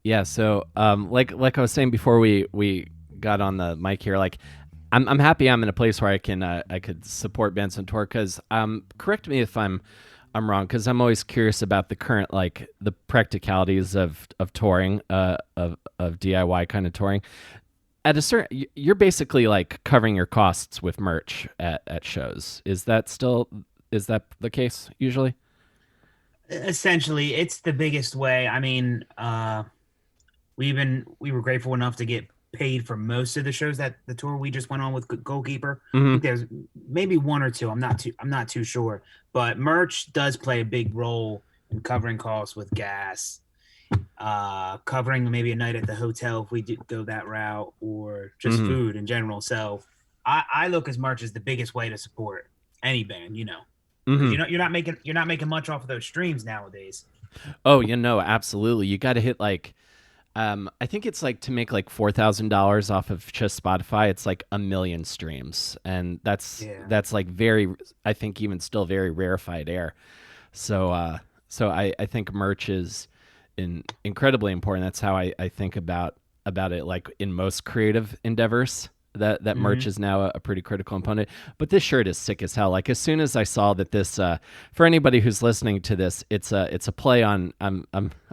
Yeah, so like I was saying before we got on the mic here, like I'm happy I'm in a place where I could support bands on tour because correct me if I'm wrong because I'm always curious about the current like the practicalities of touring of DIY kind of touring. At a certain you're basically like covering your costs with merch at shows. Is that the case usually? Essentially, it's the biggest way. I mean, we were grateful enough to get paid for most of the shows that the tour we just went on with Goalkeeper. I Mm-hmm. think there's maybe one or two. I'm not too sure, but merch does play a big role in covering costs with gas, covering maybe a night at the hotel if we did go that route, or just Mm-hmm. food in general. So I look as merch as the biggest way to support any band, because Mm-hmm. you're not making much off of those streams nowadays. Oh, absolutely. You got to hit like I think it's like to make like $4,000 off of just Spotify. It's like a million streams, and Yeah. that's like very, I think even still very rarefied air. So I think merch is incredibly important. That's how I think about it. Like in most creative endeavors, that merch Mm-hmm. is now a pretty critical component. But this shirt is sick as hell. Like as soon as I saw that this, for anybody who's listening to this, it's a play on. I'm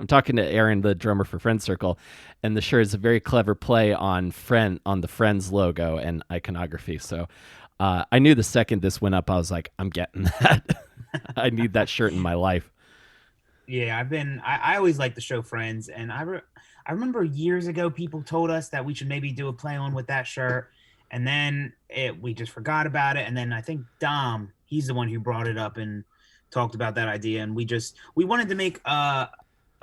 talking to Aaron, the drummer for Friend Circle, and the shirt is a very clever play on the Friends logo and iconography. So I knew the second this went up, I was like, I'm getting that. I need that shirt in my life. Yeah, I always like the show Friends, and I remember years ago people told us that we should maybe do a play on with that shirt, and then we just forgot about it, and then I think Dom, he's the one who brought it up and talked about that idea, and we wanted to make a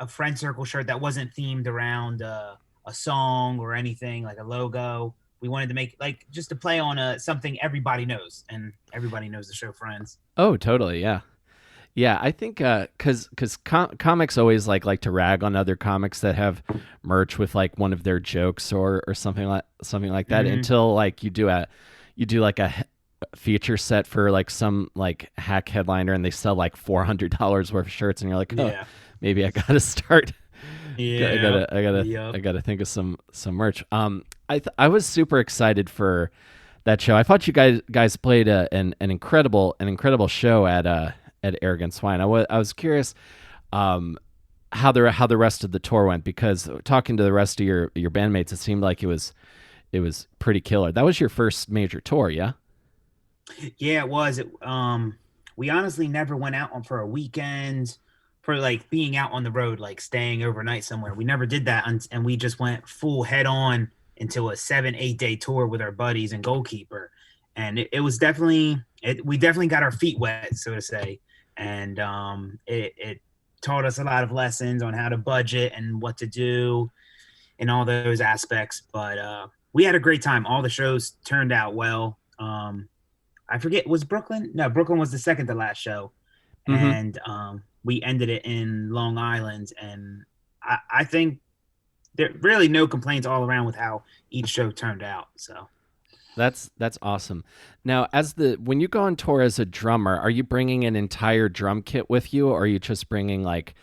Friend Circle shirt that wasn't themed around a song or anything like a logo. We wanted to make like just to play on something everybody knows, and everybody knows the show Friends. Oh, totally. Yeah. Yeah, I think comics always like to rag on other comics that have merch with like one of their jokes or something like that Mm-hmm. until like you do like a feature set for like some like hack headliner and they sell like $400 worth of shirts and you're like, oh, Yeah. maybe I gotta start. Yeah. I Yep. gotta think of some merch. I was super excited for that show. I thought you guys played an incredible show at Arrogant Swine. I was curious how the rest of the tour went because talking to the rest of your bandmates, it seemed like it was pretty killer. That was your first major tour, yeah? Yeah, it was. We honestly never went out on for a weekend for like being out on the road, like staying overnight somewhere. We never did that, and we just went full head on into a 7, 8 day tour with our buddies and Goalkeeper, and it was definitely we definitely got our feet wet, so to say, and it taught us a lot of lessons on how to budget and what to do in all those aspects. But we had a great time. All the shows turned out well. I forget, was Brooklyn? No, Brooklyn was the second to last show, Mm-hmm. and we ended it in Long Island. And I think there really no complaints all around with how each show turned out. So That's awesome. Now, as the when you go on tour as a drummer, are you bringing an entire drum kit with you, or are you just bringing like?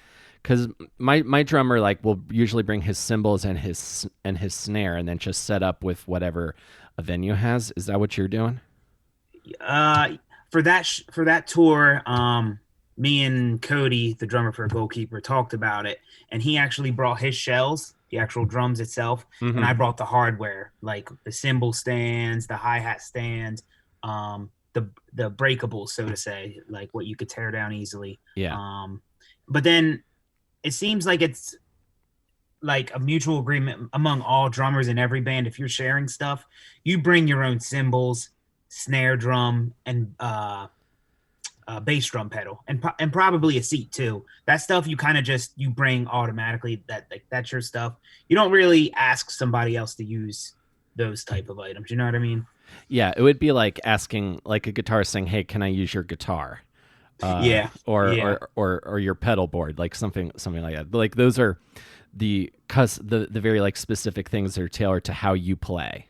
Because my drummer like will usually bring his cymbals and his snare, and then just set up with whatever a venue has. Is that what you're doing? uh, for that tour, me and Cody, the drummer for Goalkeeper, talked about it, and he actually brought his shells, the actual drums itself, and Mm-hmm. I brought the hardware, like the cymbal stands, the hi hat stands, the breakables, so to say, like what you could tear down easily. Yeah. Um, but then it seems like it's like a mutual agreement among all drummers in every band. If you're sharing stuff, you bring your own cymbals, snare drum, and bass drum pedal, and probably a seat too. That stuff you kind of just you bring automatically. That like that's your stuff. You don't really ask somebody else to use those type of items. You know what I mean? Yeah, it would be like asking like a guitarist saying, "Hey, can I use your guitar?" Yeah, yeah. Or your pedal board, like something like that. Like those are the very like specific things that are tailored to how you play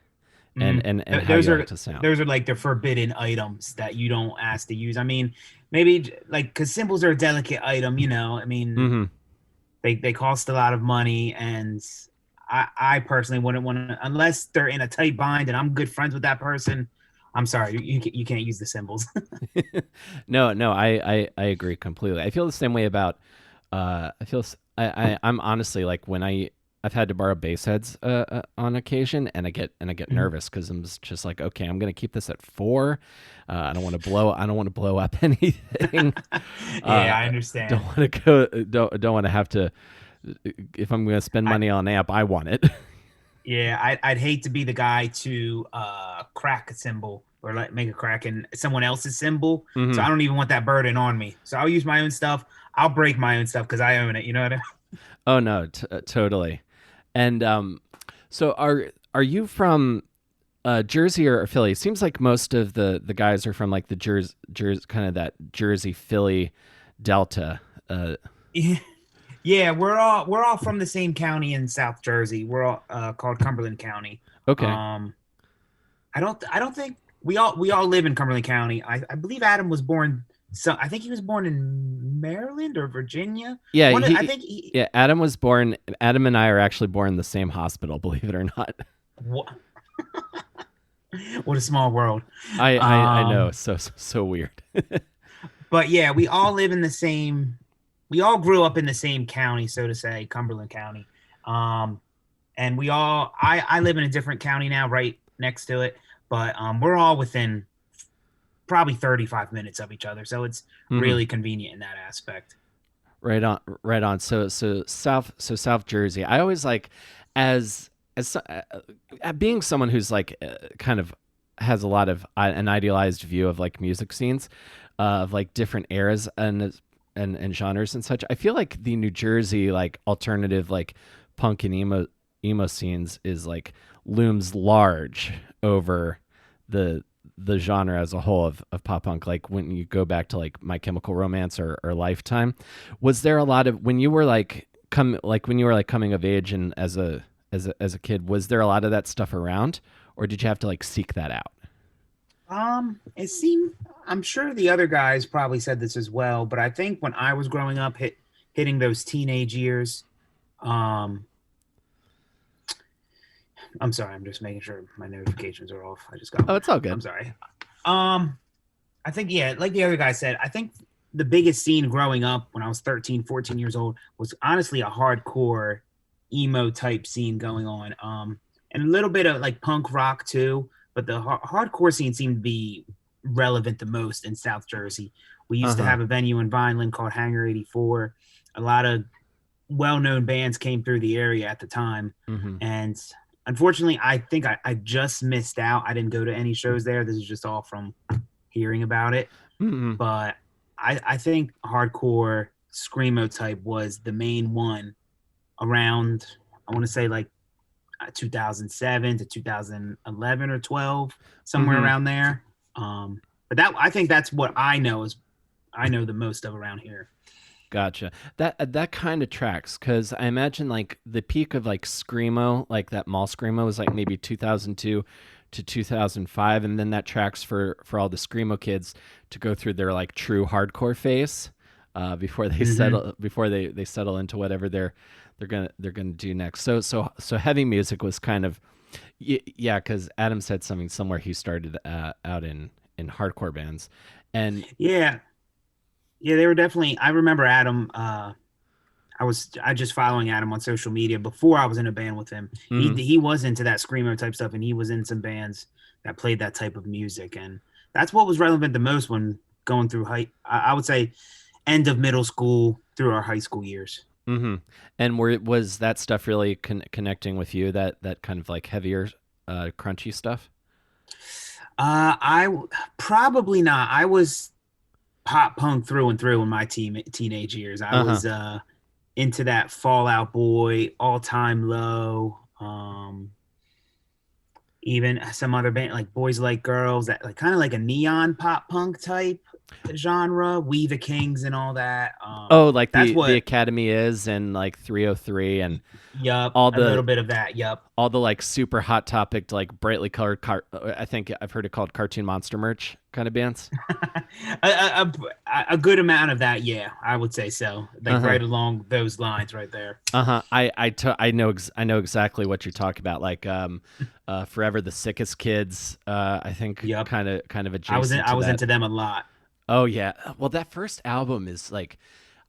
Mm. and how Those you want it are to sound. those are like the forbidden items that you don't ask to use. I mean, maybe like because cymbals are a delicate item. I mean, Mm-hmm. They cost a lot of money, and I personally wouldn't want to unless they're in a tight bind and I'm good friends with that person. I'm sorry, you can't use the symbols. No, I agree completely. I feel the same way about I feel I'm honestly like when I've had to borrow bass heads on occasion, and I get nervous because I'm just like, okay, I'm gonna keep this at 4. I don't want to blow up anything. Yeah, Uh, I don't understand. want to go. Don't want to have to. If I'm gonna spend I money on an amp, I want it. Yeah, I'd hate to be the guy to crack a cymbal or like make a crack in someone else's cymbal. So hmm I don't even want that burden on me. So I'll use my own stuff. I'll break my own stuff because I own it. You know what I mean? Oh no, totally. And so are you from Jersey or Philly? Seems like most of the guys are from like the Jersey kind of that Jersey Philly Delta. Yeah, yeah, we're all from the same county in South Jersey. We're all called Cumberland County. Okay. Um, I don't think we all live in Cumberland County. I believe Adam was born. So I think he was born in Maryland or Virginia. Yeah, I think he. yeah, Adam was born. Adam and I are actually born in the same hospital, believe it or not. What, what a small world. I know, Um, so weird. but yeah, we all live in the same. We all grew up in the same county, so to say, Cumberland County. Um, and I live in a different county now, right next to it. But we're all within probably 35 minutes of each other, so it's hmm really convenient in that aspect. Right on, right on. South Jersey. I always like as being someone who's like kind of has a lot of an idealized view of like music scenes of like different eras and genres and such. I feel like the New Jersey like alternative like punk and emo scenes is like looms large over the the genre as a whole of pop punk. Like when you go back to like My Chemical Romance or Lifetime, was there a lot of when you were like when you were like coming of age and as a kid, was there a lot of that stuff around, or did you have to like seek that out? It seemed I'm sure the other guys probably said this as well, but I think when I was growing up, hitting those teenage years, um, I'm sorry, I'm just making sure my notifications are off. I just got Oh, one. it's all I'm good. sorry. Um, I think, yeah, like the other guy said, I think the biggest scene growing up when I was 13, 14 years old was honestly a hardcore emo type scene going on. And a little bit of like punk rock too, but the hardcore scene seemed to be relevant the most in South Jersey. We Uh used to huh. have a venue in Vineland called Hangar 84. A lot of well-known bands came through the area at the time, Mm-hmm. and unfortunately I think I just missed out. I didn't go to any shows there. This is just all from hearing about it, Mm-hmm. but I think hardcore screamo type was the main one around, I want to say like 2007 to 2011 or 12, somewhere Mm-hmm. around there. But that I think that's what I know the most of around here. Gotcha. That kind of tracks because I imagine like the peak of like screamo, like that mall screamo, was like maybe 2002 to 2005, and then that tracks for all the screamo kids to go through their like true hardcore phase before they Mm-hmm. they settle into whatever they're gonna do next. So heavy music was kind of yeah, because Adam said something somewhere he started out in hardcore bands, and Yeah, yeah, they were definitely. I remember Adam. I just following Adam on social media before I was in a band with him. He mhm. he was into that screamo type stuff, and he was in some bands that played that type of music, and that's what was relevant the most when going through I would say end of middle school through our high school years. Mm-hmm. And was that stuff really connecting with you? That kind of like heavier, crunchy stuff. I probably not. I was pop punk through and through in my teenage years. I Uh huh. was into that Fallout Boy, All Time Low. even some other band like Boys Like Girls, that like kind of like a neon pop punk type genre, We the Kings and all that. Oh, like That's the what. Academy is, and like 303, and Yup, all a little the bit of that. Yup. all the like super hot topic, like brightly colored I think I've heard it called cartoon monster merch kind of bands. A good amount of that, yeah, I would say so. Like Uh-huh. right along those lines, right there. Uh-huh. I know exactly what you're talking about. Like Forever the Sickest Kids, I think Yup, kind of adjacent I to was that. into them a lot. Oh yeah. Well, that first album is like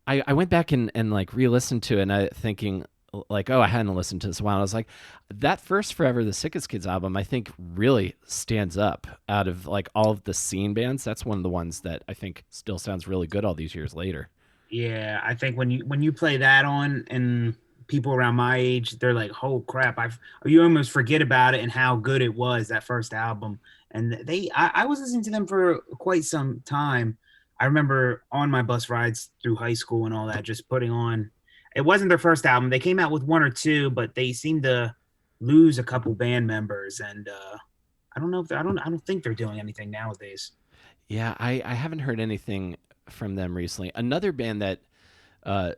I went back and like re-listened to it, and I thinking like, oh, I hadn't listened to this in a while. I was like, that first Forever the Sickest Kids album, I think really stands up out of like all of the scene bands. That's one of the ones that I think still sounds really good all these years later. Yeah, I think when you play that on and people around my age, they're like, "Oh crap!" You almost forget about it and how good it was that first album. And I was listening to them for quite some time. I remember on my bus rides through high school and all that, just putting on. It wasn't their first album. They came out with one or two, but they seemed to lose a couple band members, and I don't know if I don't think they're doing anything nowadays. Yeah, I haven't heard anything from them recently. Another band that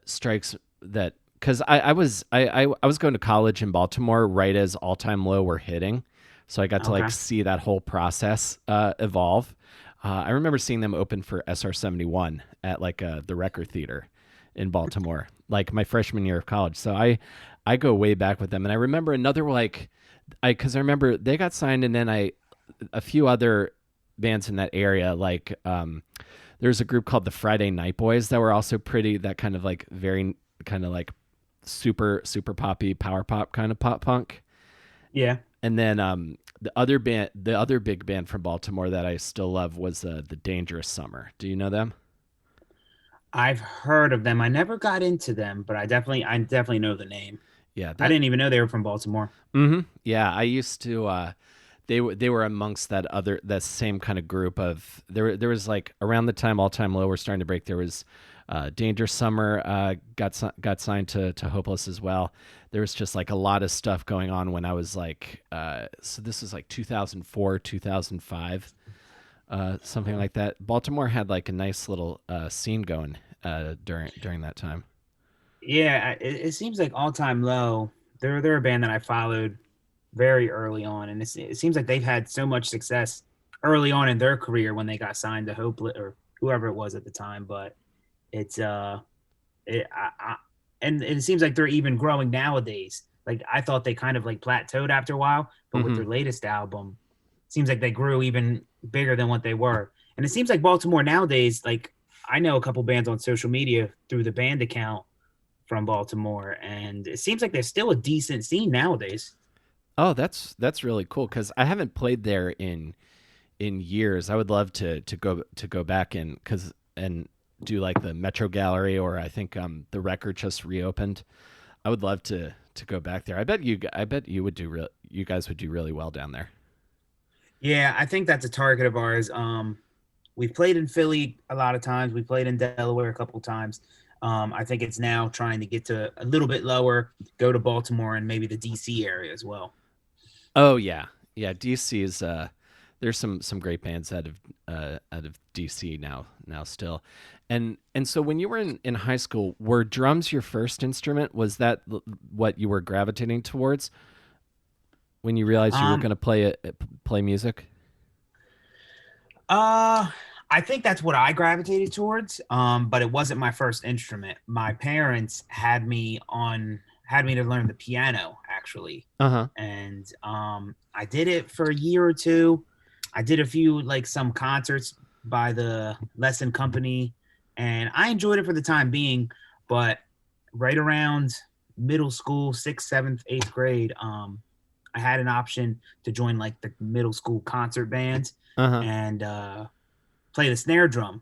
strikes that because I was going to college in Baltimore right as All Time Low were hitting, so I got to like Okay. see that whole process evolve. I remember seeing them open for SR-71 at like the Record Theater in Baltimore, like my freshman year of college. So I go way back with them, and I remember another like I remember they got signed, and then I a few other bands in that area like there's a group called the Friday Night Boys that were also pretty that kind of like very kind of like super poppy power pop kind of pop punk. Yeah. And then the other big band from Baltimore that I still love was the Dangerous Summer. Do you know them? I've heard of them. I never got into them, but I definitely know the name. Yeah, I that didn't even know they were from Baltimore. yeah, I used to they were amongst that same kind of group of there was like around the time All Time Low were starting to break. There was Danger Summer got signed to Hopeless as well. There was just like a lot of stuff going on when I was like so this was like 2004 2005 something like that. Baltimore had like a nice little scene going during that time. Yeah, it seems like All Time Low. They're a band that I followed very early on, and it seems like they've had so much success early on in their career when they got signed to Hopeless or whoever it was at the time. But it's it, and it seems like they're even growing nowadays. Like I thought they kind of like plateaued after a while, but with Mm-hmm. their latest album, it seems like they grew even bigger than what they were. And it seems like Baltimore nowadays, like I know a couple bands on social media through the band account from Baltimore, and it seems like there's still a decent scene nowadays. Oh, that's really cool because I haven't played there in years. I would love to go back and do like the Metro Gallery, or I think the record just reopened. I would love to go back there. I bet you guys would do really well down there. Yeah, I think that's a target of ours. We've played in Philly a lot of times. We played in Delaware a couple times. I think it's now trying to get to a little bit lower, go to Baltimore and maybe the DC area as well. Oh yeah, yeah. DC is there's some great bands out of DC now still, and so when you were in high school, were drums your first instrument? Was that what you were gravitating towards when you realized you were Um, going to play music? uh, I think that's what I gravitated towards. But it wasn't my first instrument. My parents had me to learn the piano actually, Uh huh. and I did it for a year or two. I did a few like some concerts by the lesson company, and I enjoyed it for the time being. But right around middle school, sixth, seventh, eighth grade, I had an option to join like the middle school concert band Uh huh. and play the snare drum.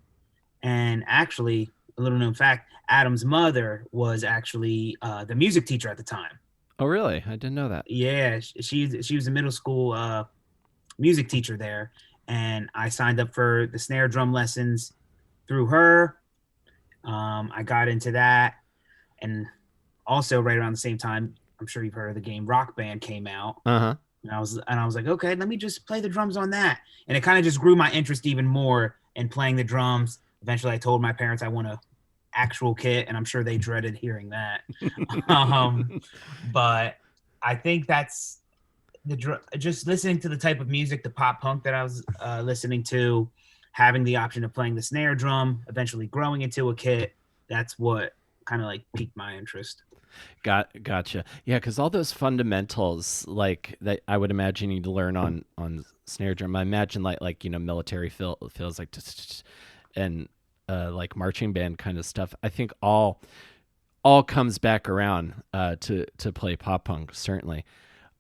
And actually, a little known fact, Adam's mother was actually the music teacher at the time. Oh really? I didn't know that. Yeah, she was a middle school music teacher there, and I signed up for the snare drum lessons through her. I got into that, and also right around the same time, I'm sure you've heard of the game Rock Band came out. Uh huh. And I was like, okay, let me just play the drums on that. And it kind of just grew my interest even more in playing the drums. Eventually I told my parents I want a actual kit, and I'm sure they dreaded hearing that. um, but I think that's just listening to the type of music, the pop punk that I was listening to, having the option of playing the snare drum, eventually growing into a kit. That's what kind of like piqued my interest. Gotcha. Yeah, because all those fundamentals, like that, I would imagine you'd learn on snare drum. I imagine like military feels like and like marching band kind of stuff. I think all comes back around to play pop punk certainly.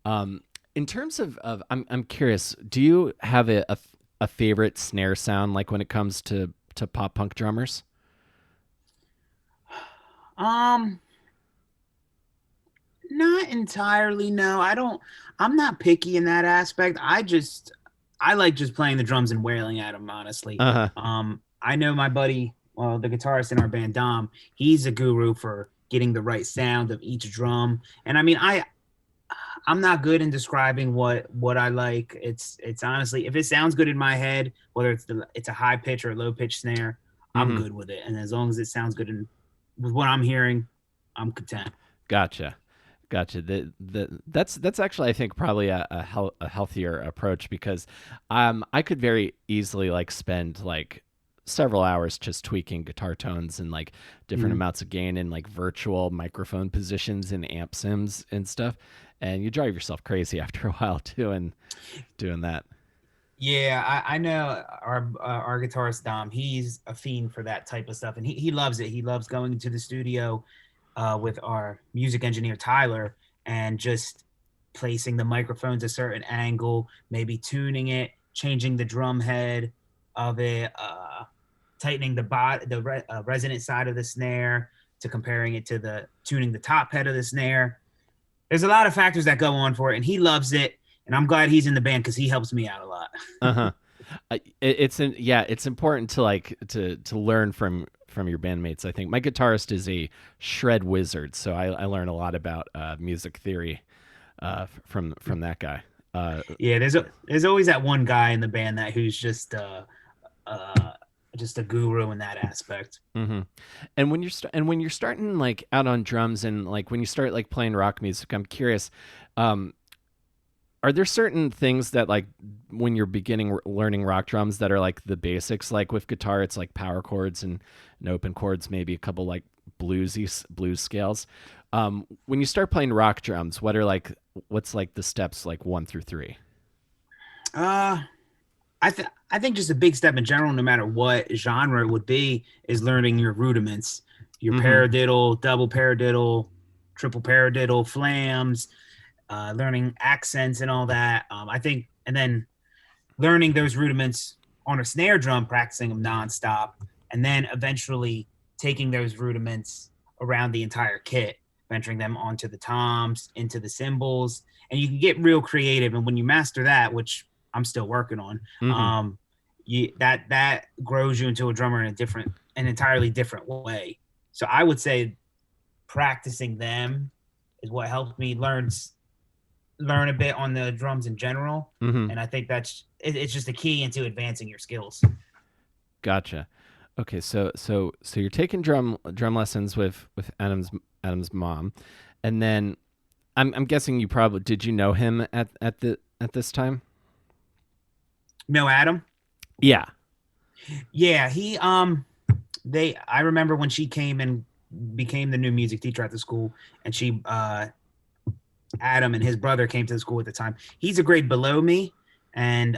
Um, in terms of I'm curious. Do you have a favorite snare sound like when it comes to pop punk drummers? Um, Not entirely. No, I don't. I'm not picky in that aspect. I like just playing the drums and wailing at them. Honestly, Uh huh. I know my buddy, well, the guitarist in our band, Dom. He's a guru for getting the right sound of each drum. And I mean, I'm not good in describing what I like. It's honestly, if it sounds good in my head, whether it's a high pitch or a low pitch snare, I'm Mm-hmm. good with it. And as long as it sounds good with what I'm hearing, I'm content. Gotcha. Gotcha. That's actually I think probably a healthier approach because I could very easily like spend like several hours just tweaking guitar tones and like different Mhm. amounts of gain and like virtual microphone positions and amp sims and stuff, and you drive yourself crazy after a while doing that. Yeah, I know our guitarist Dom. He's a fiend for that type of stuff, and he loves it. He loves going into the studio with our music engineer Tyler and just placing the microphones a certain angle, maybe tuning it, changing the drum head of it, tightening the resonant side of the snare to comparing it to the tuning the top head of the snare. There's a lot of factors that go on for it, and he loves it. And I'm glad he's in the band because he helps me out a lot. Uh huh. Yeah, it's important to like to learn from your bandmates. I think my guitarist is a shred wizard, so I learn a lot about music theory from that guy. Uh, Yeah, there's always that one guy in the band that who's uh just a guru in that aspect. hmm And when you're starting like out on drums and like when you start like playing rock music, I'm curious. Um, are there certain things that like when you're beginning learning rock drums that are like the basics? Like with guitar, it's like power chords and open chords, maybe a couple like blues scales. When you start playing rock drums, what's like the steps like 1 through 3? Uh I think just a big step in general, no matter what genre it would be, is learning your rudiments, your Mm-hmm. paradiddle, double paradiddle, triple paradiddle, flams, learning accents and all that. I think, and then learning those rudiments on a snare drum, practicing them nonstop, and then eventually taking those rudiments around the entire kit, venturing them onto the toms, into the cymbals, and you can get real creative. And when you master that, which I'm still working on, Mm-hmm. that grows you into a drummer in an entirely different way. So I would say practicing them is what helped me learn a bit on the drums in general, Mm-hmm. and I think it's just a key into advancing your skills. Gotcha. Okay, so you're taking drum lessons with Adam's mom, and then I'm guessing you probably did you know him at this time? No, Adam. Yeah. Yeah, he they I remember when she came and became the new music teacher at the school, and she Adam and his brother came to the school at the time. He's a grade below me, and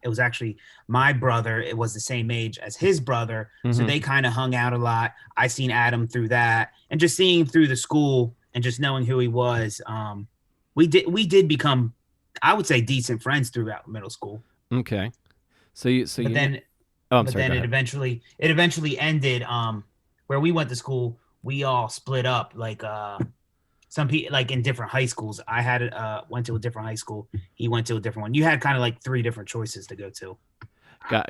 it was actually my brother. It was the same age as his brother, so Mm-hmm. they kind of hung out a lot. I seen Adam through that, and just seeing him through the school and just knowing who he was. We did become, I would say, decent friends throughout middle school. Okay. So But you know. then, Oh, I'm but sorry. then Go it ahead. eventually ended. Where we went to school, we all split up. Like some people, like in different high schools. I had went to a different high school. He went to a different one. You had kind of like three different choices to go to.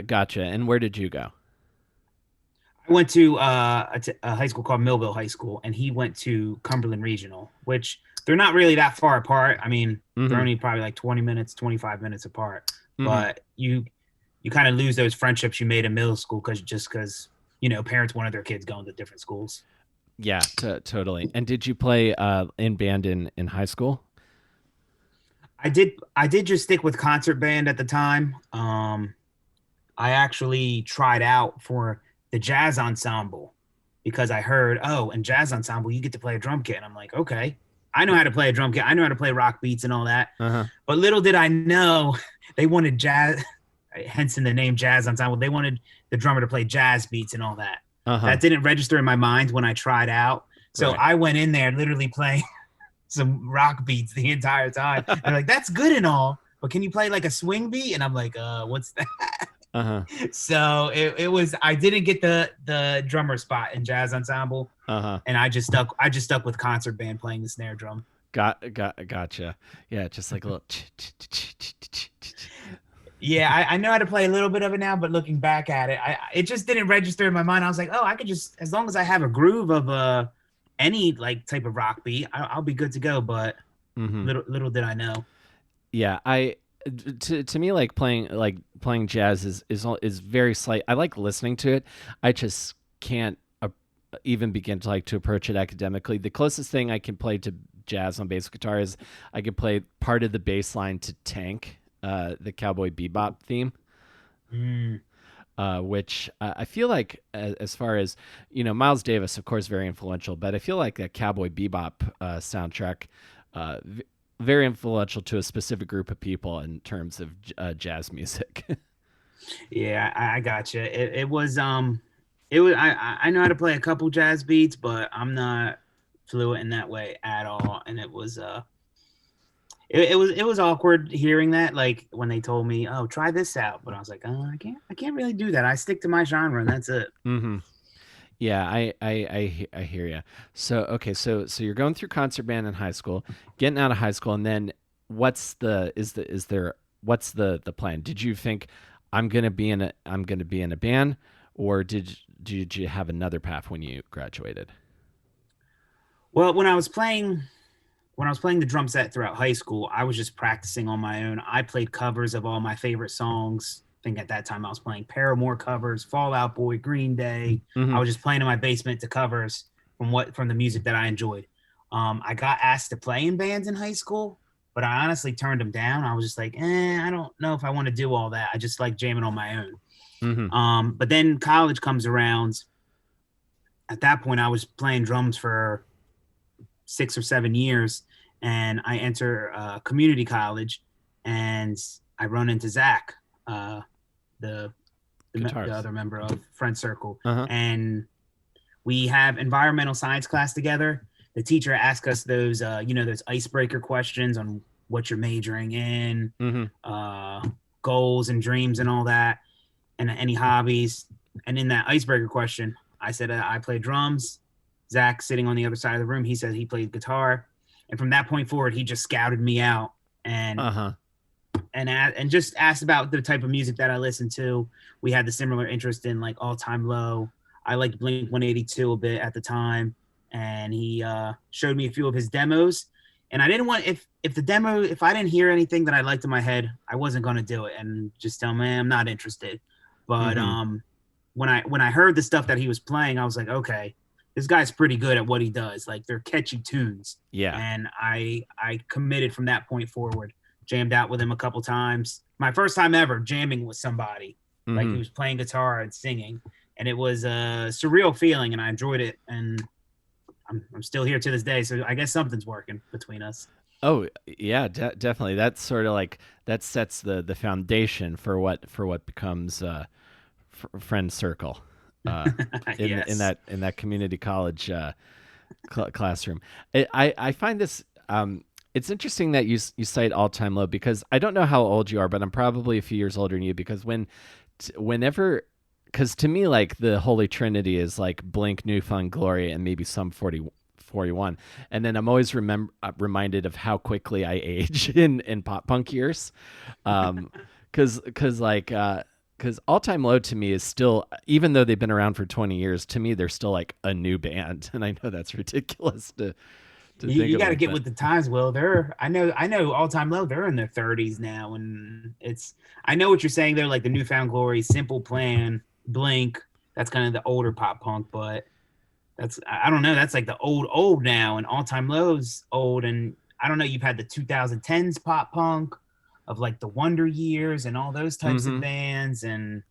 Gotcha. And where did you go? I went to a high school called Millville High School, and he went to Cumberland Regional, which they're not really that far apart. I mean, they're Mm-hmm. only probably like 20 minutes, 25 minutes apart. Mm-hmm. But you kind of lose those friendships you made in middle school because parents wanted their kids going to different schools. Yeah, totally. And did you play in band in high school? I did just stick with concert band at the time. I actually tried out for the jazz ensemble because I heard, oh, in jazz ensemble you get to play a drum kit, and I'm like, okay, I know how to play a drum kit. I know how to play rock beats and all that. Uh-huh. But little did I know they wanted jazz, hence in the name jazz ensemble. They wanted the drummer to play jazz beats and all that. Uh-huh. That didn't register in my mind when I tried out. So Right. I went in there literally playing some rock beats the entire time. And they're like, that's good and all, but can you play like a swing beat? And I'm like, what's that? Uh-huh. So it was I didn't get the drummer spot in jazz ensemble, Uh-huh. and I just stuck with concert band playing the snare drum. Gotcha. Yeah, just like a little Yeah, I know how to play a little bit of it now, but looking back at it, it just didn't register in my mind. I was like, oh, I could just, as long as I have a groove of any like type of rock beat, I'll be good to go. But Mm-hmm. little did I know. Yeah, I to me like playing jazz is very slight. I like listening to it. I just can't even begin to like to approach it academically. The closest thing I can play to jazz on bass guitar is I can play part of the bass line to Tank, the Cowboy Bebop theme. Mm, Which I feel like, as far as Miles Davis, of course, very influential, but I feel like that Cowboy Bebop soundtrack, very influential to a specific group of people in terms of jazz music. yeah, I got you. It was I know how to play a couple jazz beats, but I'm not fluent in that way at all. And it was awkward hearing that, like when they told me, oh, try this out, but I was like, oh, I can't really do that. I stick to my genre and that's it. hmm Yeah, I hear you. So okay, so you're going through concert band in high school, getting out of high school, and then is there what's the plan? Did you think I'm gonna be in a band, or did you have another path when you graduated? Well, when I was playing the drum set throughout high school, I was just practicing on my own. I played covers of all my favorite songs. I think at that time I was playing Paramore covers, Fallout Boy, Green Day. I Mm-hmm. was just playing in my basement to covers from the music that I enjoyed. I got asked to play in bands in high school, but I honestly turned them down. I was just like, I don't know if I want to do all that. I just like jamming on my own. Mm-hmm. But then college comes around. At that point, I was playing drums for 6 or 7 years, and I enter community college, and I run into Zach, uh, the, the Guitars. other member of Frnd Crcl, Uh-huh. and we have environmental science class together. The teacher asked us those icebreaker questions on what you're majoring in, Mm-hmm. goals and dreams and all that, and any hobbies. And in that icebreaker question, I said I play drums. Zach, sitting on the other side of the room, he said he played guitar. And from that point forward, he just scouted me out and Uh-huh. and just asked about the type of music that I listened to. We had the similar interest in like All Time Low. I liked Blink 182 a bit at the time, and he showed me a few of his demos. And I didn't want if I didn't hear anything that I liked in my head, I wasn't gonna do it and just tell him, man, I'm not interested. But Mm-hmm. when I heard the stuff that he was playing, I was like, okay, this guy's pretty good at what he does. Like they're catchy tunes, Yeah. and I committed from that point forward. Jammed out with him a couple times. My first time ever jamming with somebody, like he Mm-hmm. was playing guitar and singing, and it was a surreal feeling, and I enjoyed it. And I'm still here to this day, so I guess something's working between us. Oh yeah, definitely. That's sort of like that sets the foundation for what becomes friend circle Yes. in that community college classroom. I find this it's interesting that you cite All Time Low, because I don't know how old you are, but I'm probably a few years older than you, because whenever because to me, like, the holy trinity is like Blink, New Found Glory, and maybe some 41, and then I'm always reminded of how quickly I age in pop punk years, because like because All Time Low to me is still, even though they've been around for 20 years, to me they're still like a new band, and I know that's ridiculous to think You of got to like get that. with the times, Will. They're I know all time low. They're in their 30s now, and it's I know what you're saying. They're like the Newfound Glory, Simple Plan, Blink. That's kind of the older pop punk, but that's I don't know. That's like the old now, and all time lows old. And I don't know. You've had the 2010s pop punk of like the Wonder Years and all those types of Hmm. bands, and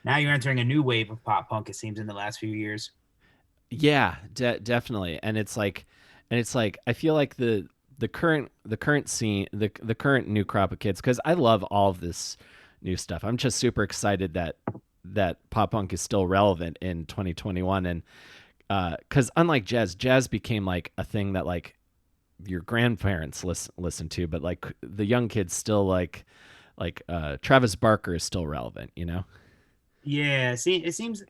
now you're entering a new wave of pop punk. It seems in the last few years. Yeah, definitely. And it's like I feel like the current scene, the current new crop of kids, because I love all of this new stuff. I'm just super excited that pop punk is still relevant in 2021, and because unlike jazz became like a thing that like your grandparents listen to, but like the young kids still Travis Barker is still relevant, you know? Yeah, see, it seems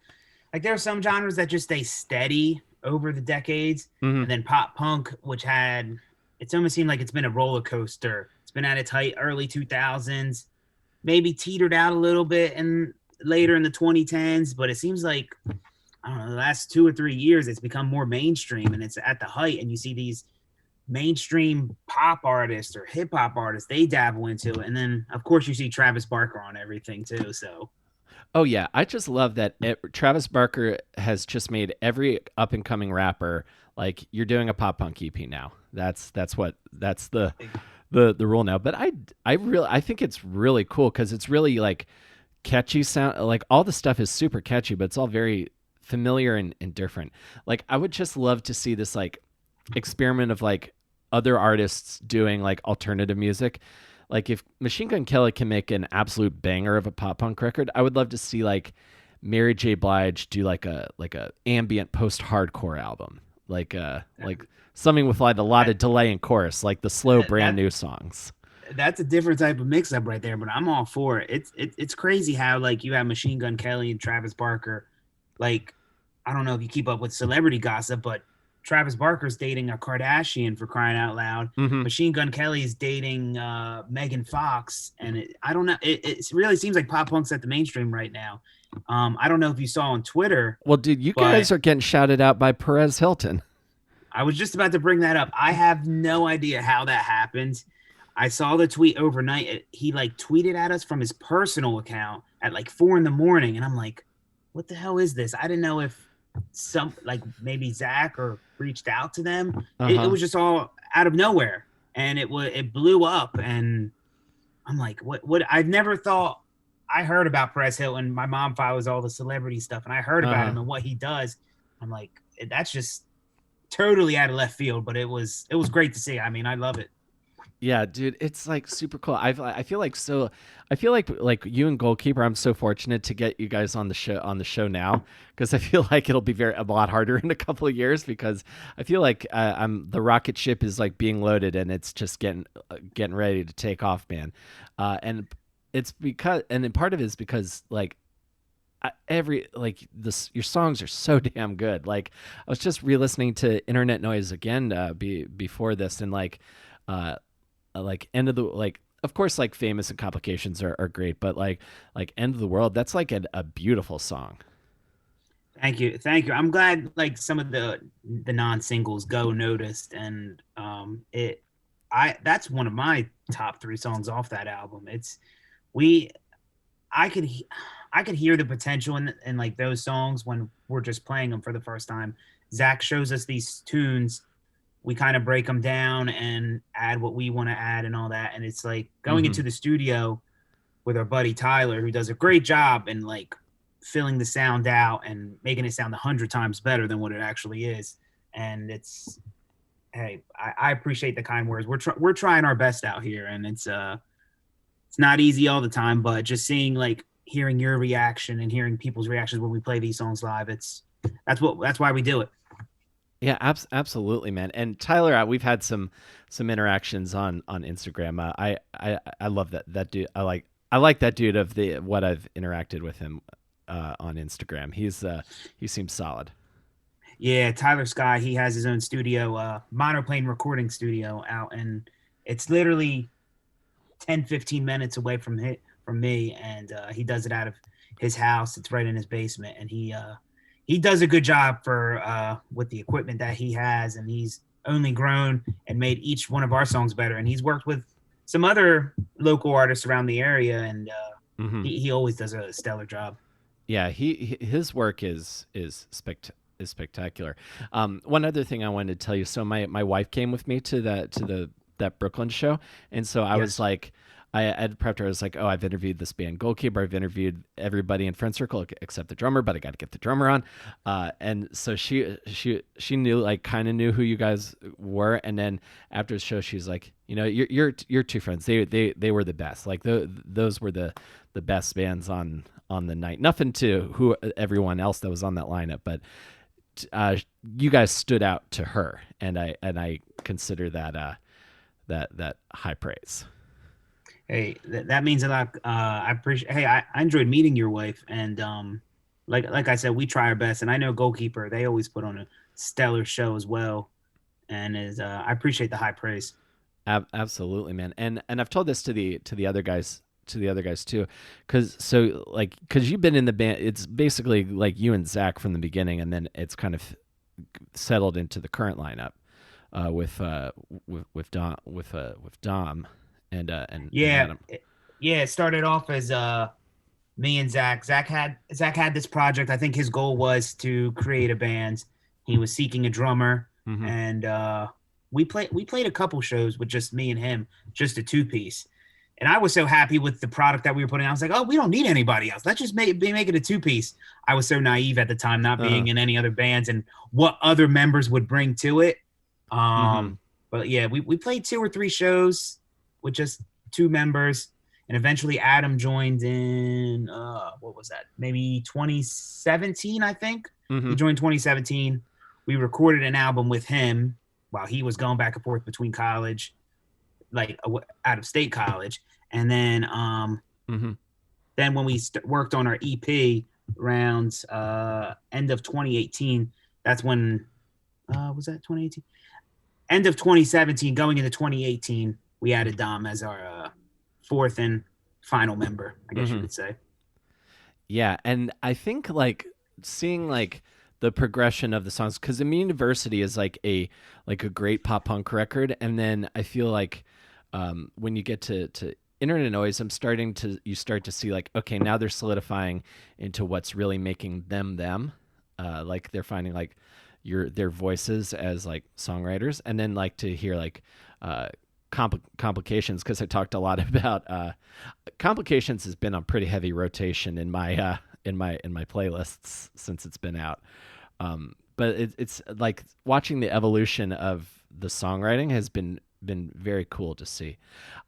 like there are some genres that just stay steady over the decades, Hmm. and then pop punk, which had it's almost seemed like it's been a roller coaster. It's been at its height early 2000s, maybe teetered out a little bit and later in the 2010s, but it seems like I don't know, the last 2 or 3 years it's become more mainstream and it's at the height, and you see these mainstream pop artists or hip hop artists they dabble into it, and then of course you see Travis Barker on everything too. So Oh yeah, I just love that Travis Barker has just made every up and coming rapper like you're doing a pop punk EP now. That's the rule now. But I think it's really cool because it's really like catchy sound. Like all the stuff is super catchy, but it's all very familiar and different. Like I would just love to see this like experiment of like other artists doing like alternative music. Like if Machine Gun Kelly can make an absolute banger of a pop punk record, I would love to see like Mary J. Blige do like a ambient post hardcore album, like something with like a lot that of delay in chorus, like the slow brand that new songs. that's a different type of mix up right there, but I'm all for it. It's crazy how like you have Machine Gun Kelly and Travis Barker. Like I don't know if you keep up with celebrity gossip, but Travis Barker's dating a Kardashian for crying out loud. Hmm. Machine Gun Kelly's dating Megan Fox, and I don't know. It really seems like pop punk's at the mainstream right now. I don't know if you saw on Twitter, Well, dude, you but guys are getting shouted out by Perez Hilton. I was just about to bring that up. I have no idea how that happened. I saw the tweet overnight. He like tweeted at us from his personal account at like 4 in the morning, and I'm like, "What the hell is this?" I didn't know if some like maybe Zach or reached out to them. Uh It huh. was just all out of nowhere, and it blew up. And I'm like, "What? I've never thought." I heard about Perez Hilton. My mom follows all the celebrity stuff, and I heard Uh about huh. him and what he does. I'm like, that's just totally out of left field, but it was great to see. I mean, I love it. Yeah, dude, it's like super cool. I feel like so. I feel like you and Goalkeeper. I'm so fortunate to get you guys on the show now because I feel like it'll be a lot harder in a couple of years because I feel like I'm the rocket ship is like being loaded and it's just getting ready to take off, man. And it's because and then part of it is because like every like this your songs are so damn good. Like I was just re-listening to Internet Noise again before this and uh like end of the like of course like famous and complications are great but like end of the world that's like a beautiful song. Thank you, thank you. I'm glad like some of the non singles go noticed, and it I that's one of my top three songs off that album. It's we I could I could hear the potential in like those songs when we're just playing them for the first time. Zach shows us these tunes, we kind of break them down and add what we want to add and all that. And it's like going Mm-hmm. into the studio with our buddy Tyler, who does a great job in like filling the sound out and making it sound 100 times better than what it actually is. And it's hey, I appreciate the kind words. We're trying our best out here, and it's not easy all the time, but just seeing like hearing your reaction and hearing people's reactions when we play these songs live, that's why we do it. Yeah, absolutely, man. And Tyler, we've had some interactions on Instagram. I love that dude. I like that dude of the what I've interacted with him on Instagram. He seems solid. Yeah, Tyler Sky, he has his own studio, monoplane recording studio out, and it's literally 10-15 minutes away from me, and he does it out of his house. It's right in his basement, and he does a good job for with the equipment that he has, and he's only grown and made each one of our songs better. And he's worked with some other local artists around the area, and Hmm. he always does a stellar job. Yeah, his work is spectacular. One other thing I wanted to tell you. So my wife came with me to the that Brooklyn show, and so I was Yes. like, I had prepped her. I was like, oh, I've interviewed this band Goalkeeper. I've interviewed everybody in Frnd Crcl except the drummer, but I got to get the drummer on. And so she knew, like, kind of knew who you guys were. And then after the show, she's like, you know, your two friends. They were the best. Like those were the best bands on the night. Nothing to who everyone else that was on that lineup, but you guys stood out to her, and I consider that that high praise. Hey, that means a lot. I appreciate. Hey, I enjoyed meeting your wife, and like I said, we try our best, and I know Goalkeeper. They always put on a stellar show as well, and is I appreciate the high praise. Absolutely, man. And I've told this to the other guys, too, because you've been in the band. It's basically like you and Zach from the beginning, and then it's kind of settled into the current lineup with Dom and Yeah, Adam. yeah. It started off as me and Zach. Zach had this project. I think his goal was to create a band. He was seeking a drummer, Mm-hmm. and we played a couple shows with just me and him, just a two piece. And I was so happy with the product that we were putting out. I was like, oh, we don't need anybody else. Let's just make it a two piece. I was so naive at the time, not Uh-huh. being in any other bands and what other members would bring to it. Mm-hmm. But yeah, we played two or three shows with just two members, and eventually Adam joined in. What was that? Maybe 2017, I think. Mm-hmm. He joined 2017. We recorded an album with him while he was going back and forth between college, like out of state college, and Mm-hmm. then when we worked on our EP around end of 2018, that's when was that 2018? End of 2017, going into 2018, we added Dom as our fourth and final member, I guess you Mm-hmm. could say. Yeah, and I think, like, seeing, like, the progression of the songs, because Immune Diversity is like a great pop punk record, and then I feel like when you get to Internet Noise, you start to see, like, okay, now they're solidifying into what's really making them, like they're finding, like, their voices as, like, songwriters, and then, like, to hear, like, uh complications, because I talked a lot about complications has been on pretty heavy rotation in my playlists since it's been out. But it's like watching the evolution of the songwriting has been very cool to see.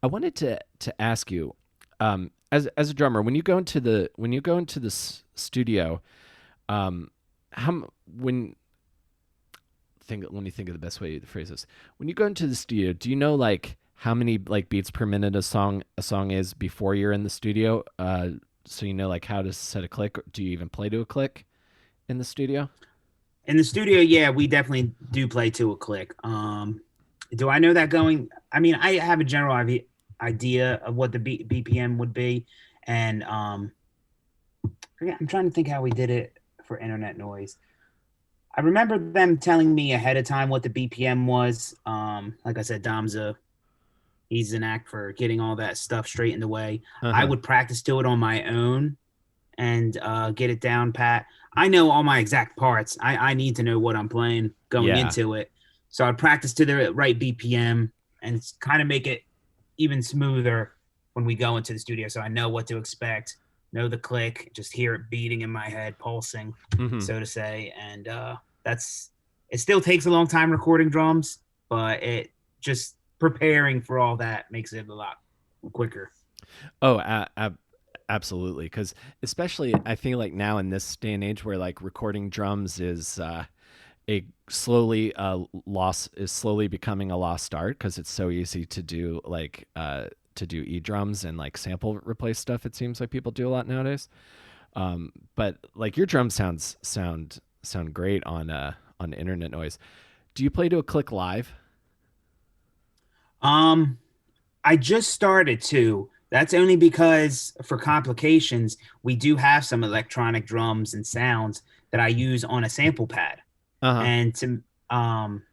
I wanted to ask you, as a drummer, when you go into the studio, how when let me think of the best way to phrase this. When you go into the studio, do you know, like, how many, like, beats per minute a song is before you're in the studio? So you know, like, how to set a click. Do you even play to a click in the studio? In the studio, yeah, we definitely do play to a click. Do I know that going? I mean, I have a general idea of what the BPM would be, and I'm trying to think how we did it for Internet Noise. I remember them telling me ahead of time what the BPM was. Like I said, he's an act for getting all that stuff straightened away. I Uh-huh. would practice to it on my own and get it down pat. I know all my exact parts. I need to know what I'm playing going Yeah. into it. So I'd practice to the right BPM and kind of make it even smoother when we go into the studio. So I know what to expect, know the click, just hear it beating in my head, pulsing, Mm-hmm. so to say. And that's it. Still takes a long time recording drums, but it just preparing for all that makes it a lot quicker. Oh, absolutely. Because especially, I feel like now in this day and age where, like, recording drums is a slowly loss is slowly becoming a lost art, because it's so easy to do, like, to do e-drums and, like, sample replace stuff. It seems like people do a lot nowadays. But, like, your drums sound great on Internet Noise. Do you play to a click live? Um, I just started to. That's only because for complications, we do have some electronic drums and sounds that I use on a sample pad. Uh-huh. And to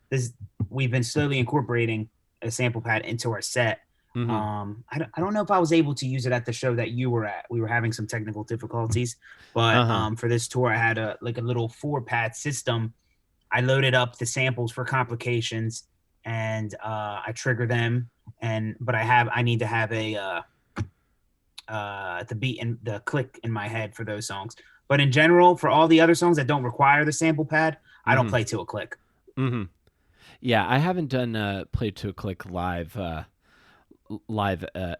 this we've been slowly incorporating a sample pad into our set. Mm-hmm. I don't know if I was able to use it at the show that you were at. We were having some technical difficulties, but Uh-huh. for this tour, I had a little 4 pad system. I loaded up the samples for complications, and I trigger them. But I need to have the beat and the click in my head for those songs. But in general, for all the other songs that don't require the sample pad, I don't Mm-hmm. play to a click. Mm-hmm. Yeah, I haven't done play to a click live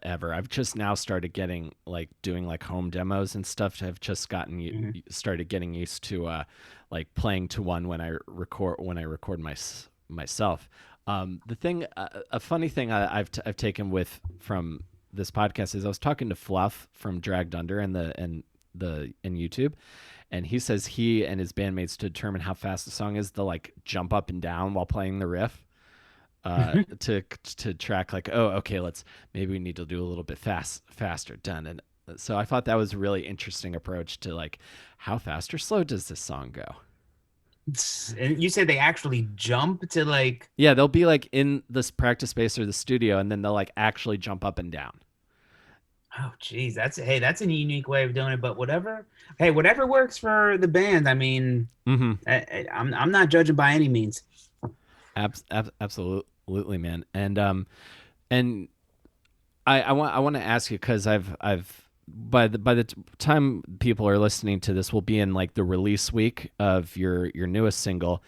ever. I've just now started getting like doing like home demos and stuff. I've just Mm-hmm. started getting used to like playing to one when I record myself. The thing, a funny thing I've taken with from this podcast is I was talking to Fluff from Dragged Under in YouTube, and he says he and his bandmates to determine how fast the song is, they'll like jump up and down while playing the riff to track like, oh, okay, maybe we need to do a little bit faster done. And so I thought that was a really interesting approach to like how fast or slow does this song go. And you said they actually jump to like. Yeah, they'll be like in this practice space or the studio, and then they'll like actually jump up and down. Oh, geez, that's a unique way of doing it. But whatever, hey, whatever works for the band. I mean, Mm-hmm. I'm not judging by any means. Absolutely, man. And I want to ask you because I've by the time people are listening to this, we'll be in like the release week of your newest single.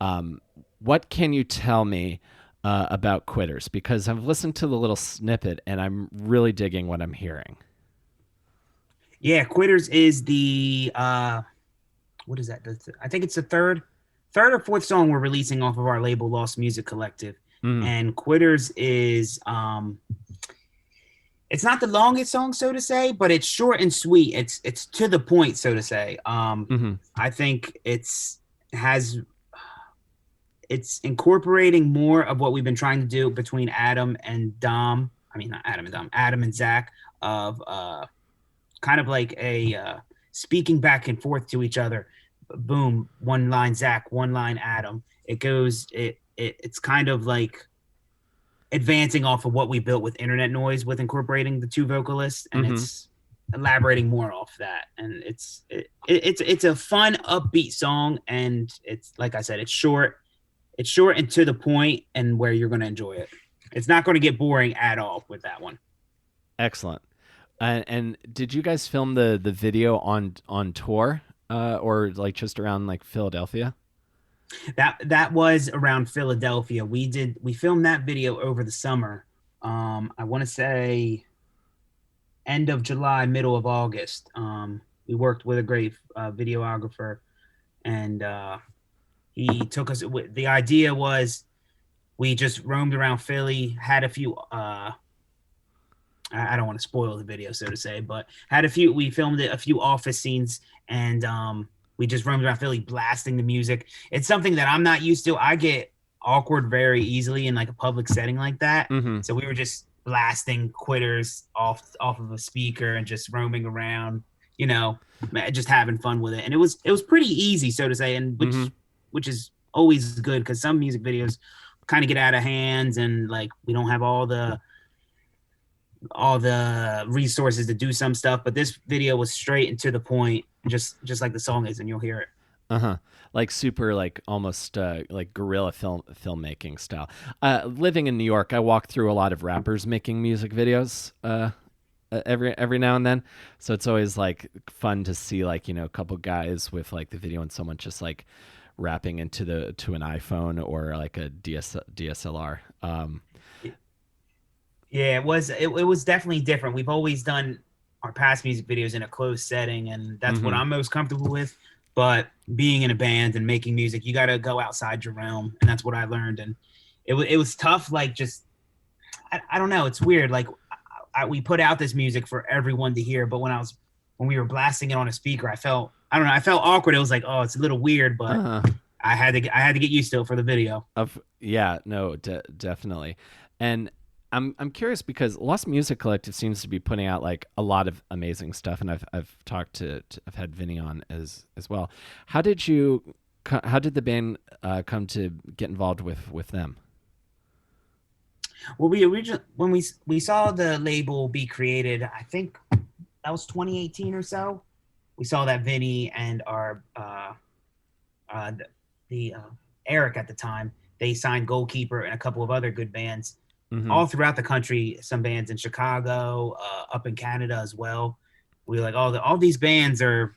Um, what can you tell me about Quitters? Because I've listened to the little snippet and I'm really digging what I'm hearing. Yeah, Quitters is the what is that? I think it's the third or fourth song we're releasing off of our label Lost Music Collective. Mm, And Quitters is it's not the longest song, so to say, but it's short and sweet. It's to the point, so to say. mm-hmm, I think has it's incorporating more of what we've been trying to do between Adam and Dom. I mean, not Adam and Dom, Adam and Zach, of kind of like a speaking back and forth to each other. Boom, one line Zach, one line Adam. It's kind of like advancing off of what we built with Internet Noise, with incorporating the 2 vocalists, and mm-hmm. it's elaborating more off that. And it's a fun, upbeat song, and it's like I said, it's short and to the point, and where you're going to enjoy it. It's not going to get boring at all with that one. Excellent. And did you guys film the video on tour or like just around like Philadelphia? That was around Philadelphia. We filmed that video over the summer. I want to say end of July, middle of August. We worked with a great videographer, and he took us. The idea was we just roamed around Philly, had a few. I don't want to spoil the video, so to say, but had a few. We filmed a few office scenes, and we just roamed around Philly blasting the music. It's something that I'm not used to. I get awkward very easily in like a public setting like that. Mm-hmm. So we were just blasting Quitters off of a speaker and just roaming around, just having fun with it. And it was pretty easy, so to say, and which is always good, because some music videos kind of get out of hands, and like we don't have all the resources to do some stuff. But this video was straight and to the point, just like the song is, and you'll hear it. Uh-huh. Like super, like almost like guerrilla filmmaking style. Living in New York, I walk through a lot of rappers making music videos every now and then. So it's always like fun to see like, a couple guys with like the video and someone just like rapping to an iPhone or like a DSLR. Yeah, it was definitely different. We've always done our past music videos in a closed setting, and that's what I'm most comfortable with. But being in a band and making music, you got to go outside your realm, and that's what I learned. And it was tough. Like, just I don't know. It's weird. Like, we put out this music for everyone to hear, but when we were blasting it on a speaker, I felt awkward. It was like, oh, it's a little weird, but I had to get used to it for the video. Definitely. And I'm curious because Lost Music Collective seems to be putting out like a lot of amazing stuff, and I've I've had Vinny on as well. How did the band come to get involved with them? Well, we originally when we saw the label be created, I think that was 2018 or so. We saw that Vinny and our uh, the Eric at the time, they signed Goalkeeper and a couple of other good bands Mm-hmm. all throughout the country. Some bands in Chicago, up in Canada as well. We were like, all these bands are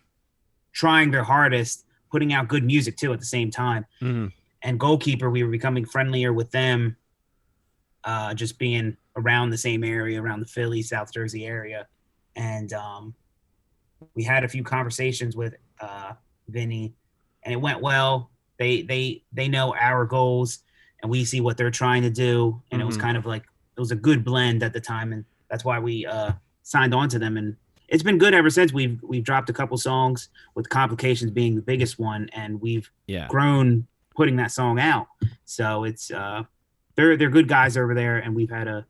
trying their hardest, putting out good music too at the same time. Mm-hmm. And Goalkeeper, we were becoming friendlier with them, just being around the same area, around the Philly, South Jersey area. And we had a few conversations with Vinny, and it went well. They know our goals, and we see what they're trying to do. And it was Mm-hmm. kind of like it was a good blend at the time, and that's why we signed on to them. And it's been good ever since. We've dropped a couple songs, with Complications being the biggest one, and we've Yeah. grown putting that song out. So it's they're good guys over there, and we've had a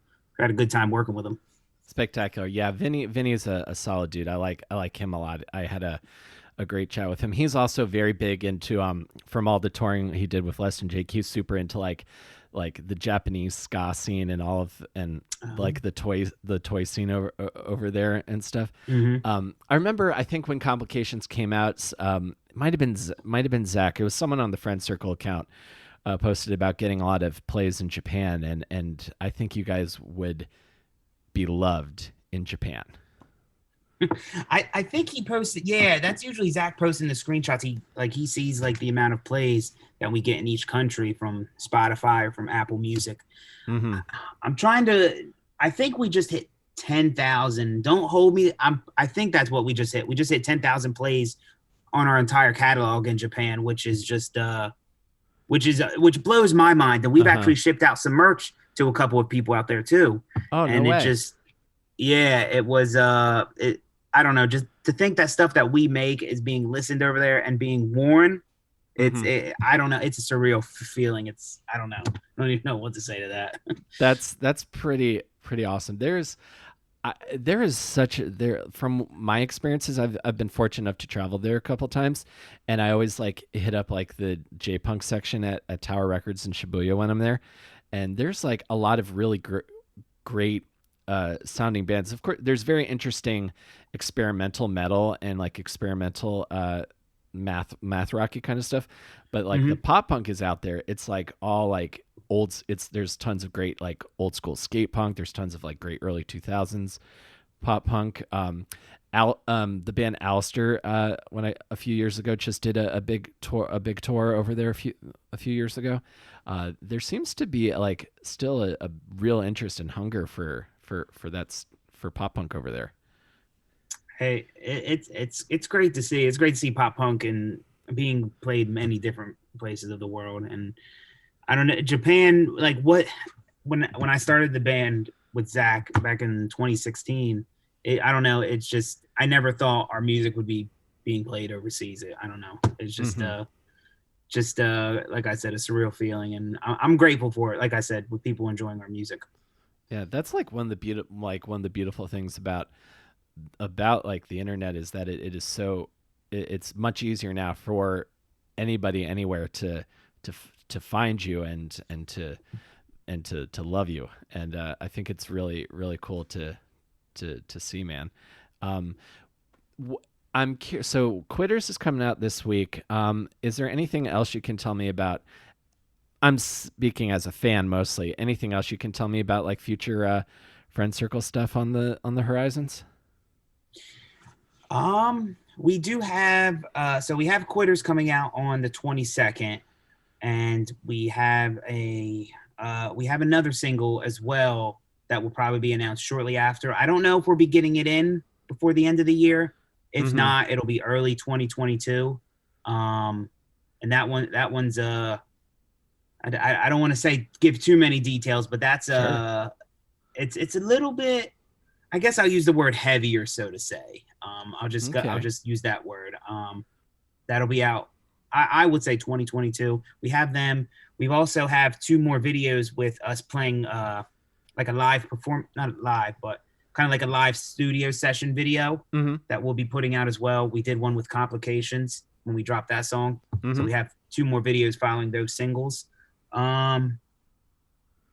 good time working with them. Spectacular. Yeah, Vinny is a solid dude. I like him a lot. I had a great chat with him. He's also very big into from all the touring he did with Les and Jake. He's super into like the Japanese ska scene and all of and like the toy scene over there and stuff. Mm-hmm. I remember I think when Complications came out, might have been Zach. It was someone on the Friend Circle account posted about getting a lot of plays in Japan, and I think you guys would be loved in Japan. I think he posted. Yeah, that's usually Zach posting the screenshots. He sees like the amount of plays that we get in each country from Spotify or from Apple Music. Mm-hmm. I'm trying to. I think we just hit 10,000. Don't hold me. I think that's what we just hit. We just hit 10,000 plays on our entire catalog in Japan, which blows my mind. And we've Uh-huh. actually shipped out some merch to a couple of people out there too. Oh, no And it way. just yeah, it was I don't know, just to think that stuff that we make is being listened over there and being worn. Mm-hmm. I don't know, it's a surreal feeling. It's I don't know. I don't even know what to say to that. That's pretty awesome. There is such there from my experiences. I've been fortunate enough to travel there a couple times, and I always like hit up like the J Punk section at Tower Records in Shibuya when I'm there, and there's like a lot of really great sounding bands. Of course, there's very interesting experimental metal and like experimental math rocky kind of stuff, but like the Mm-hmm. pop punk is out there. It's like all like it's there's tons of great like old school skate punk. There's tons of like great early 2000s pop punk. The band Alistair, when I a few years ago just did a big tour over there a few years ago. There seems to be like still a real interest and hunger for pop punk over there. Hey, it's great to see. It's great to see pop punk and being played many different places of the world. And I don't know, Japan, like what when I started the band with Zach back in 2016, I don't know, it's just I never thought our music would be being played overseas. I don't know. It's Mm-hmm. just like I said, a surreal feeling, and I'm grateful for it. Like I said, with people enjoying our music. Yeah, that's one of the beautiful things like the internet is that it is so it's much easier now for anybody anywhere to find you and to love you, and I think it's really cool to see, man. um I'm curious. So Quitters is coming out this week. Is there anything else you can tell me about? I'm speaking as a fan mostly. Anything else you can tell me about like future friend circle stuff on the horizons? We do have so we have Quitters coming out on the 22nd, and we have another single as well that will probably be announced shortly after. I don't know if we'll be getting it in before the end of the year. If Mm-hmm. not, it'll be early 2022. Um, and that one's I don't want to say give too many details, but that's Sure. it's a little bit. I guess I'll use the word heavier, so to say. I'll Okay. just use that word. That'll be out. I would say 2022. We have them. We've also have two more videos with us playing like a live perform, not live, but kind of like a live studio session video Mm-hmm. that we'll be putting out as well. We did one with Complications when we dropped that song, so Mm-hmm. we have two more videos following those singles. Um,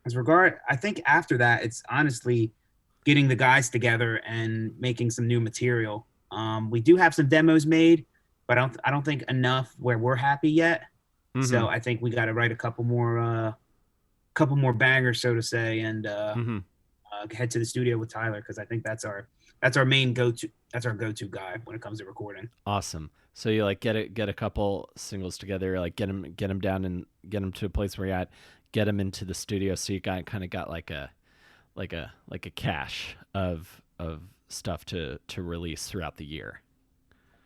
as regard, I think after that, it's honestly getting the guys together and making some new material. We do have some demos made, but I don't think enough where we're happy yet. Mm-hmm. So I think we got to write a couple more bangers, so to say, and Mm-hmm. head to the studio with Tyler because I think that's our main go-to guy when it comes to recording. Awesome. So you like get a couple singles together, like get them down and get them to a place where you're at, get them into the studio, so you got kind of got like a cache of stuff to release throughout the year.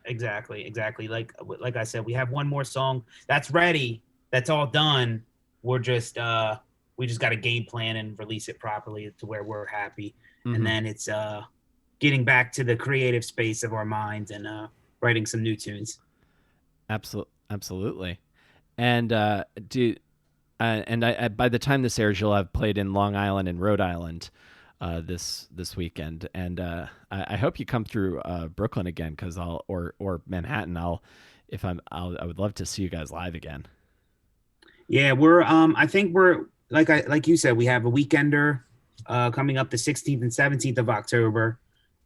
Exactly. Like I said, we have one more song that's ready. That's all done. We're just we just got to game plan and release it properly to where we're happy. And Mm-hmm. then it's getting back to the creative space of our minds and writing some new tunes. Absolutely. And do and by the time this airs, you'll have played in Long Island and Rhode Island this weekend, and I hope you come through Brooklyn again, because or Manhattan. I would love to see you guys live again. Yeah, we're I think we're like you said, we have a weekender coming up the 16th and 17th of October,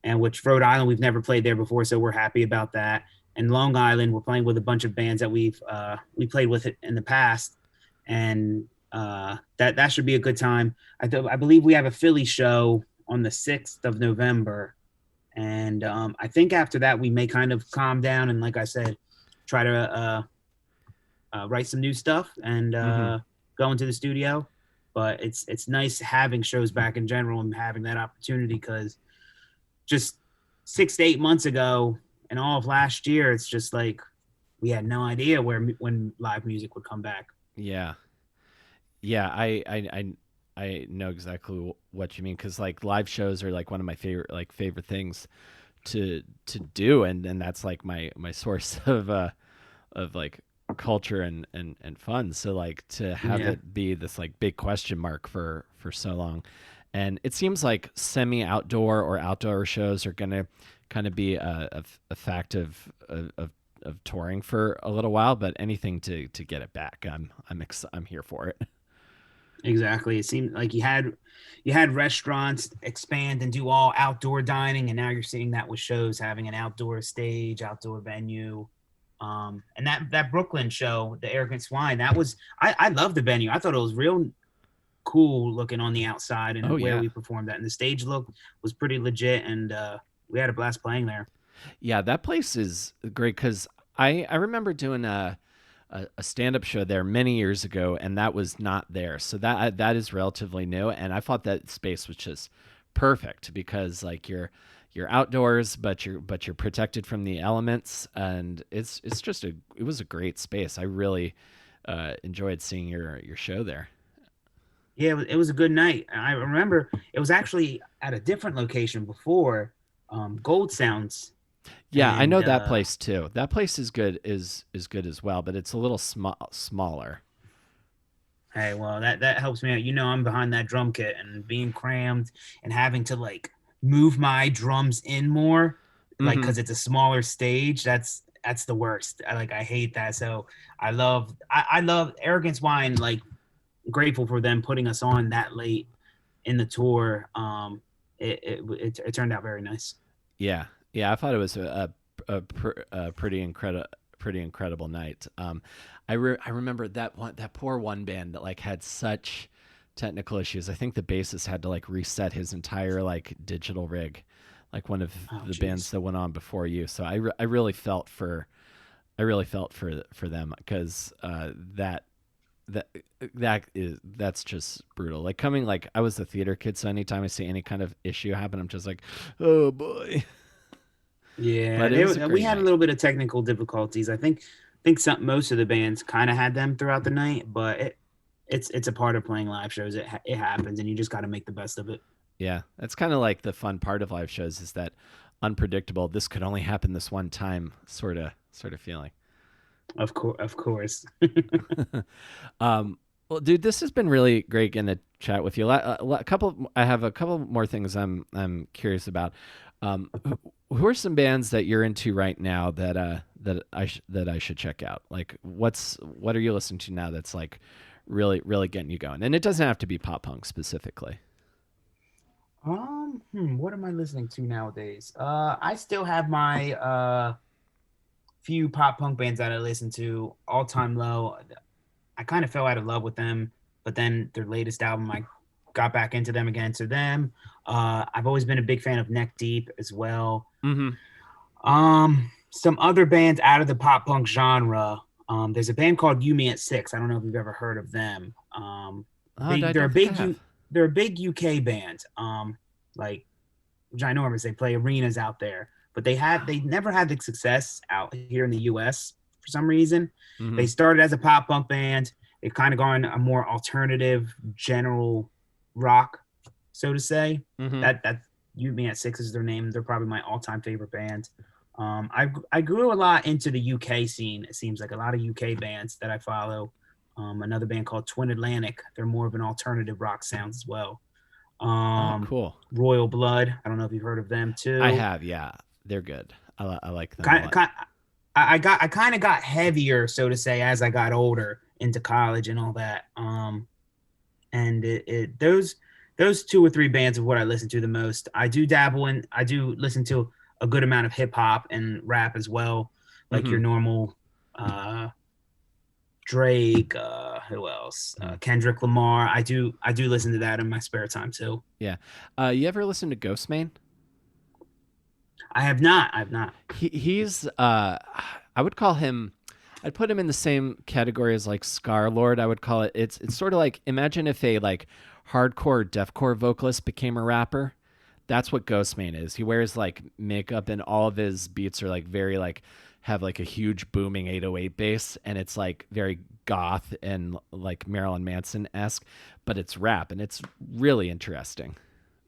and which Rhode Island we've never played there before, so we're happy about that. And Long Island, we're playing with a bunch of bands that we played with it in the past, and that should be a good time. I believe we have a Philly show on the 6th of November, and I think after that we may kind of calm down and, like I said, try to write some new stuff and Mm-hmm. go into the studio. But it's nice having shows back in general and having that opportunity because just 6 to 8 months ago and all of last year, it's just like we had no idea when live music would come back. Yeah, yeah. I know exactly what you mean, because like live shows are like one of my favorite things to do, and that's like my source of like culture and fun. So like to have Yeah, it be this like big question mark for so long, and it seems like semi outdoor or outdoor shows are gonna kind of be a fact of touring for a little while. But anything to get it back, I'm here for it. exactly. It seemed like you had restaurants expand and do all outdoor dining, and now you're seeing that with shows having an outdoor stage, outdoor venue. And that Brooklyn show, the Arrogant Swine, I love the venue. I thought it was real cool looking on the outside Oh and where yeah. we performed at. And the stage look was pretty legit, and we had a blast playing there. Yeah, that place is great, because I remember doing a stand up show there many years ago, and that was not there. So that is relatively new, and I thought that space was just perfect, because like you're outdoors, but you're protected from the elements, and it's just it was a great space. I really enjoyed seeing your show there. Yeah, it was a good night. I remember it was actually at a different location before, Gold Sounds, Yeah, I and know that place too. That place is good as well, but it's a little smaller. hey, well, that helps me out. I'm behind that drum kit and being crammed and having to like move my drums in more, like Mm-hmm. because it's a smaller stage. That's the worst. I hate that. So I love Arrogance Wine. Like grateful for them putting us on that late in the tour. It turned out very nice. Yeah, yeah. I thought it was a pretty incredible night. I remember that poor one band that like had such technical issues. I think the bassist had to like reset his entire like digital rig, like one of Oh, the bands jeez. that went on before you. So I really felt for them, because that that's just brutal. Like coming like I was a theater kid, so anytime I see any kind of issue happen, I'm just like, oh boy. Yeah, But it was a we great had a night. little bit of technical difficulties. I think most of the bands kind of had them throughout the night, but it's a part of playing live shows. It happens, and you just got to make the best of it. Yeah, that's kind of like the fun part of live shows, is that unpredictable. This could only happen this one time, sort of feeling. Of course. Well, dude, this has been really great getting to chat with you. I have a couple more things I'm curious about. Who are some bands that you're into right now that I should check out? Like, what are you listening to now that's like really getting you going. And it doesn't have to be pop punk specifically. What am I listening to nowadays? I still have my few pop punk bands that I listen to. All Time Low. I kind of fell out of love with them, but then their latest album, I got back into them again. So them. I've always been a big fan of Neck Deep as well. Mm-hmm. Some other bands out of the pop punk genre. There's a band called You Me at Six. I don't know if you've ever heard of them. I don't think I have. They're a big UK band. Like ginormous. They play arenas out there, but they never had the success out here in the US for some reason. Mm-hmm. They started as a pop punk band. They've kind of gone a more alternative, general rock, so to say. Mm-hmm. That You Me at Six is their name. They're probably my all time favorite band. I grew a lot into the UK scene. It seems like a lot of UK bands that I follow. Another band called Twin Atlantic. They're more of an alternative rock sound as well. Cool. Royal Blood. I don't know if you've heard of them too. I have. Yeah, they're good. I like them. I kind of got heavier, so to say, as I got older into college and all that. And those two or three bands of what I listen to the most. I do listen to a good amount of hip hop and rap as well, like your normal Drake, who else? Kendrick Lamar. I do listen to that in my spare time too. Yeah. You ever listen to Ghostman? I have not. I've not. He's I would call him, I'd put him in the same category as like Scar Lord. I would call it. It's sort of like, imagine if a like hardcore deathcore vocalist became a rapper. That's what Ghostman is. He wears like makeup and all of his beats are like very like have like a huge booming 808 bass, and it's like very goth and like Marilyn Manson-esque, but it's rap and it's really interesting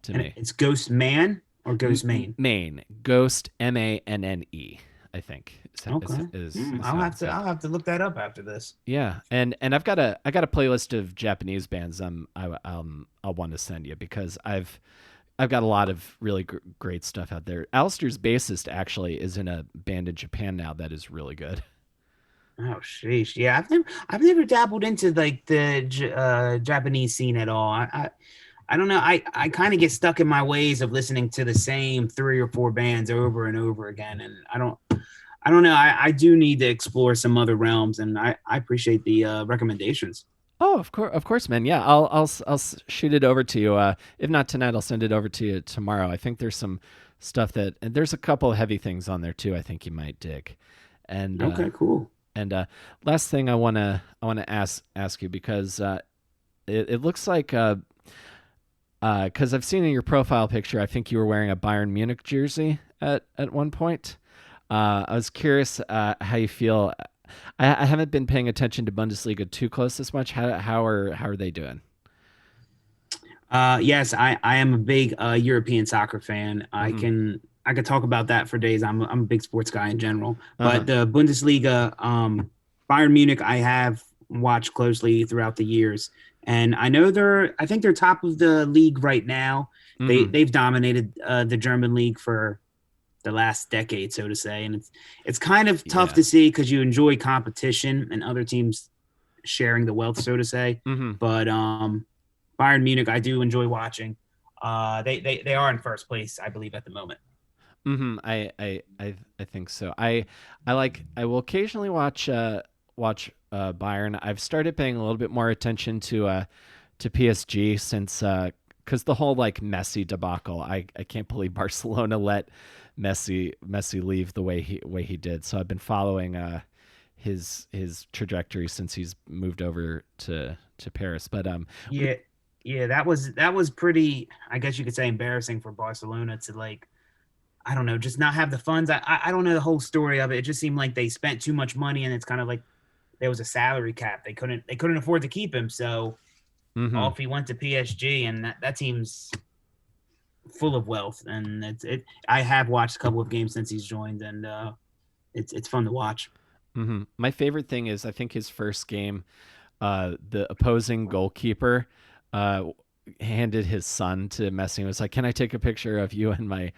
to me. It's Ghost Man or Ghost Maine? Maine. Ghost Manne, I think. Okay. I'll have to look that up after this. Yeah. And I've got a playlist of Japanese bands I'll want to send you, because I've got a lot of really great stuff out there. Alistair's bassist actually is in a band in Japan now that is really good. Oh, sheesh. Yeah, I've never dabbled into like the Japanese scene at all. I don't know. I kind of get stuck in my ways of listening to the same 3 or 4 bands over and over again, and I don't know. I do need to explore some other realms, and I appreciate the recommendations. Oh, of course, man. Yeah, I'll shoot it over to you. If not tonight, I'll send it over to you tomorrow. I think there's some stuff and there's a couple of heavy things on there too. I think you might dig. And okay, cool. And last thing I wanna ask you, because it looks like because I've seen in your profile picture, I think you were wearing a Bayern Munich jersey at one point. I was curious how you feel. I haven't been paying attention to Bundesliga too close as much. How are they doing? Yes, I am a big European soccer fan. Mm-hmm. I could talk about that for days. I'm a big sports guy in general. But the Bundesliga, Bayern Munich, I have watched closely throughout the years, and I know I think they're top of the league right now. Mm-hmm. They've dominated the German league for the last decade, so to say, and it's kind of tough to see because you enjoy competition and other teams sharing the wealth, so to say. Mm-hmm. But Bayern Munich, I do enjoy watching. They are in first place, I believe, at the moment. Mm-hmm. I think so. I will occasionally watch Bayern. I've started paying a little bit more attention to PSG since because the whole like Messi debacle. I can't believe Barcelona let Messi leave the way he did. So I've been following his trajectory since he's moved over to Paris. But yeah, that was pretty, I guess you could say, embarrassing for Barcelona to, like, I don't know, just not have the funds. I don't know the whole story of it. It just seemed like they spent too much money, and it's kind of like there was a salary cap. They couldn't afford to keep him, so off he went to PSG, and that team's full of wealth, and I have watched a couple of games since he's joined, and it's fun to watch. Mm-hmm. My favorite thing is, I think his first game, the opposing goalkeeper handed his son to Messi and was like, "Can I take a picture of you and my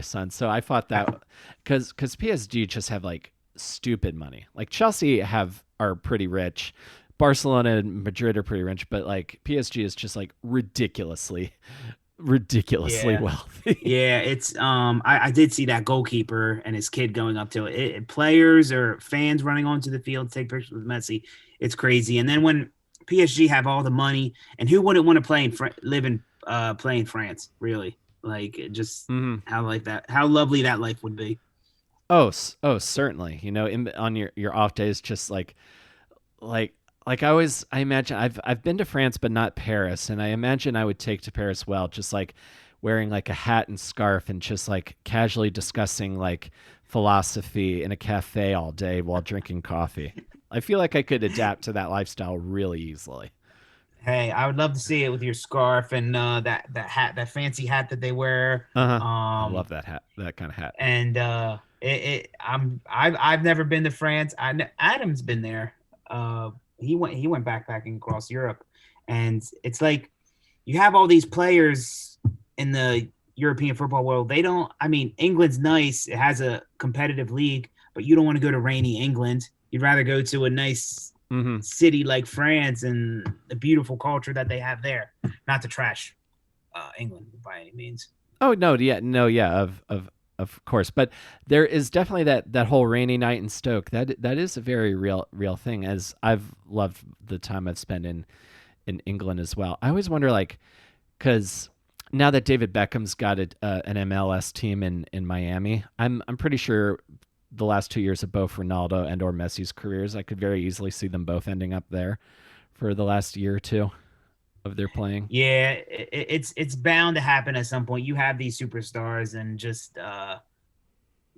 son?" So I thought that because PSG just have like stupid money. Like Chelsea are pretty rich, Barcelona and Madrid are pretty rich, but like PSG is just like ridiculously Yeah. wealthy. Yeah, it's I did see that goalkeeper and his kid going up to players or fans running onto the field to take pictures with Messi. It's crazy. And then when PSG have all the money, and who wouldn't want to live in play in France, really? Like just Mhm. how lovely that life would be. Oh, certainly. On your off days, just like I imagine I've been to France but not Paris, and I imagine I would take to Paris well, just like wearing like a hat and scarf and just like casually discussing like philosophy in a cafe all day while drinking coffee. I feel like I could adapt to that lifestyle really easily. Hey, I would love to see it with your scarf and that hat, that fancy hat that they wear. Uh-huh. I love Um, that hat, that kind of hat. and I've never been to France. Adam's been there. He went backpacking across Europe, and it's like you have all these players in the European football world. They don't. I mean, England's nice. It has a competitive league, but you don't want to go to rainy England. You'd rather go to a nice Mhm. city like France and the beautiful culture that they have there. Not to trash England by any means. Oh no, yeah, no, yeah, of course. But there is definitely that whole rainy night in Stoke. That is a very real thing. As I've loved the time I've spent in England as well. I always wonder, like, because now that David Beckham's got an MLS team in Miami, I'm pretty sure the last 2 years of both Ronaldo and or Messi's careers, I could very easily see them both ending up there for the last year or two of their playing. Yeah, it's bound to happen at some point. You have these superstars, and just the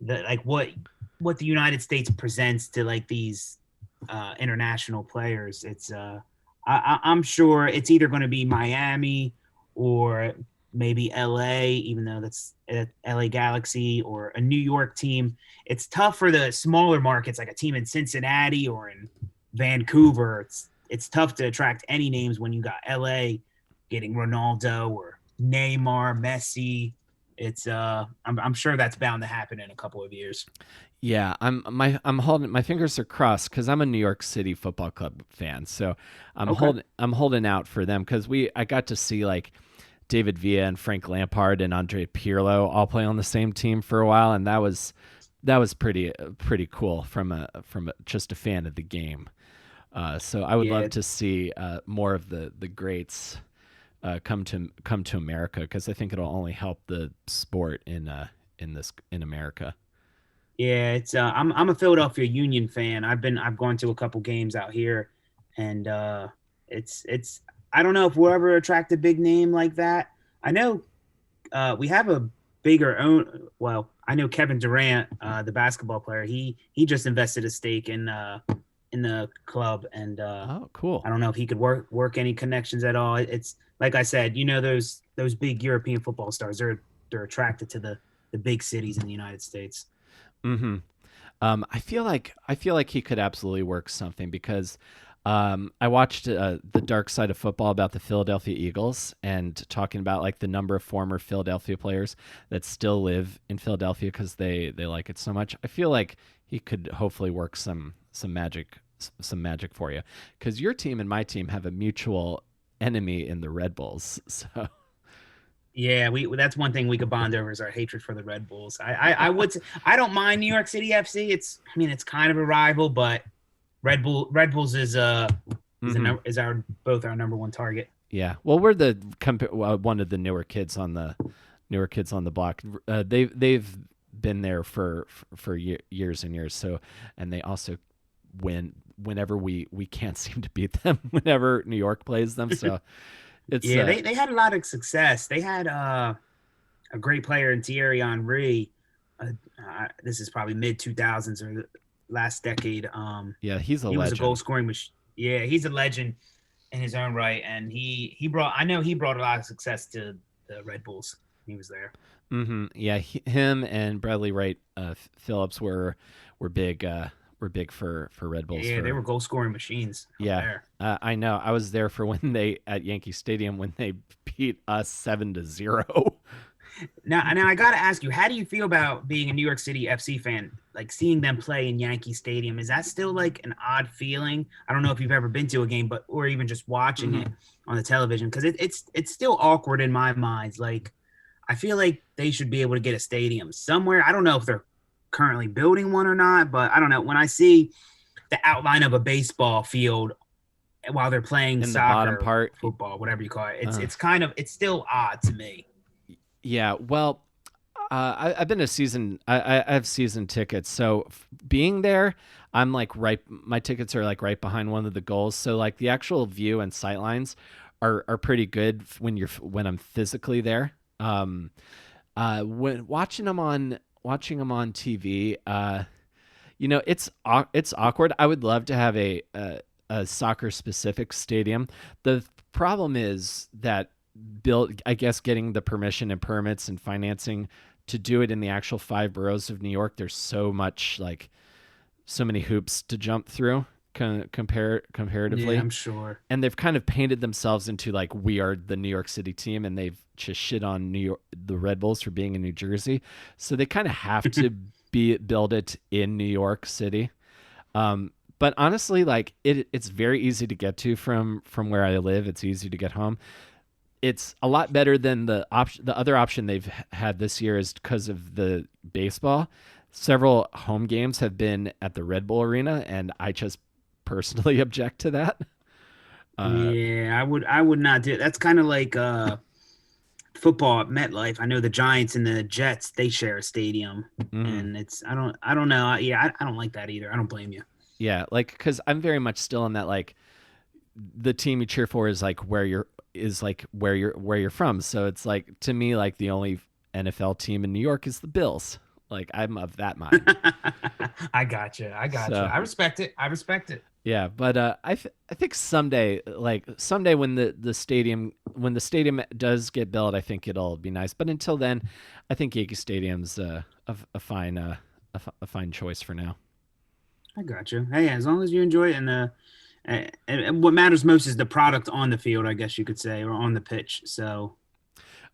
like what the United States presents to like these international players. I'm sure it's either going to be Miami or maybe LA, even though that's LA Galaxy, or a New York team. It's tough for the smaller markets, like a team in Cincinnati or in Vancouver. It's tough to attract any names when you got LA getting Ronaldo or Neymar, Messi. I'm sure that's bound to happen in a couple of years. Yeah, I'm holding my fingers are crossed because I'm a New York City Football Club fan, so Okay. I'm holding out for them because I got to see like David Villa and Frank Lampard and Andre Pirlo all play on the same team for a while, and that was pretty cool just a fan of the game. So I would love Yeah, to see more of the greats come to America because I think it'll only help the sport in America. yeah. I'm a Philadelphia Union fan. I've gone to a couple games out here, and it's I don't know if we'll ever attract a big name like that. I know we have a bigger own. Well, I know Kevin Durant, the basketball player. He just invested a stake in the club, and Oh, cool. I don't know if he could work any connections at all. It's like I said, those big European football stars. They're attracted to the big cities in the United States. Mm-hmm. I feel like he could absolutely work something because I watched the Dark Side of Football about the Philadelphia Eagles and talking about like the number of former Philadelphia players that still live in Philadelphia because they like it so much. I feel like he could hopefully work some magic for you because your team and my team have a mutual enemy in the Red Bulls. So Yeah, we that's one thing we could bond over is our hatred for the Red Bulls. I don't mind New York City FC. I mean it's kind of a rival, but Red Bulls mhm. is our both our number one target. Yeah. Well, we're one of the newer kids on the block. They've been there for years and years. So, and they also win whenever we can't seem to beat them whenever New York plays them. So it's Yeah, they had a lot of success. They had a great player in Thierry Henry. This is probably mid 2000s or the last decade. yeah, he's a He was a goal legend. scoring machine. Yeah, he's a legend in his own right, and he brought a lot of success to the Red Bulls. He was there. Yeah, him and Bradley Wright Phillips were big for Red Bulls Yeah, they for were goal scoring machines up yeah. there. I know. I was there for when they at Yankee Stadium when they beat us 7-0. Now I gotta ask you, how do you feel about being a New York City FC fan? Like seeing them play in Yankee Stadium, is that still like an odd feeling? I don't know if you've ever been to a game, but or even just watching it Mhm. on the television, because it's still awkward in my mind. Like I feel like they should be able to get a stadium somewhere. I don't know if they're currently building one or not, but I don't know. When I see the outline of a baseball field while they're playing In the bottom soccer, part. football, whatever you call it, Uh, it's kind of it's still odd to me. yeah, well, I've been a season. I have season tickets, so being there, I'm like right. My tickets are like right behind one of the goals, so like the actual view and sight lines are pretty good when I'm physically there. When watching them on TV, it's awkward. I would love to have a soccer specific stadium. The problem is that build I guess getting the permission and permits and financing to do it in the actual five boroughs of New York, there's so many hoops to jump through Yeah, comparatively. I'm sure. And they've kind of painted themselves into like we are the New York City team, and they've just shit on New York the Red Bulls for being in New Jersey. So they kind of have to be build it in New York City. But honestly, like it's very easy to get to from where I live. It's easy to get home. It's a lot better than the other option they've had this year is because of the baseball. Several home games have been at the Red Bull Arena, and I just personally object to that. Uh, Yeah, I would not do. That's kind of like football at MetLife. I know the Giants and the Jets, they share a stadium, mm, and it's I don't know. Yeah, I don't like that either. I don't blame you. yeah, like because I'm very much still in that like the team you cheer for is like where you're from. So it's like to me like the only NFL team in New York is the Bills. Like I'm of that mind. I got you. I got you. So I respect it. I respect it. yeah, but I think someday, like someday when the stadium does get built, I think it'll be nice. But until then, I think Yankee Stadium's a fine a fine choice for now. I got you. Hey, as long as you enjoy it, and what matters most is the product on the field, I guess you could say, or on the pitch. So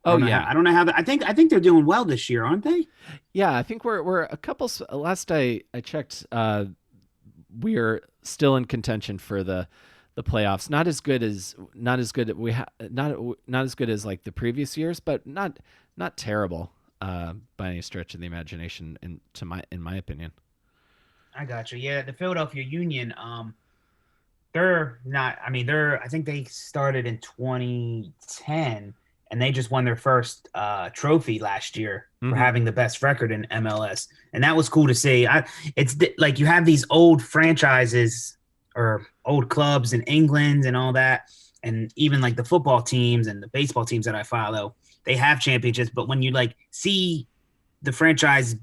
Oh yeah, I don't know how that. I think they're doing well this year, aren't they? yeah. I think we're a couple. Last I checked, we're still in contention for the playoffs. Not as good not as good as like the previous years, but not terrible by any stretch of the imagination. In my opinion. I got you. Yeah, the Philadelphia Union. They're not. I mean, they're. I think they started in 2010, and they just won their first trophy last year for Hmm. having the best record in MLS, and that was cool to see. Like you have these old franchises or old clubs in England and all that, and even like the football teams and the baseball teams that I follow, they have championships. But when you like see the franchise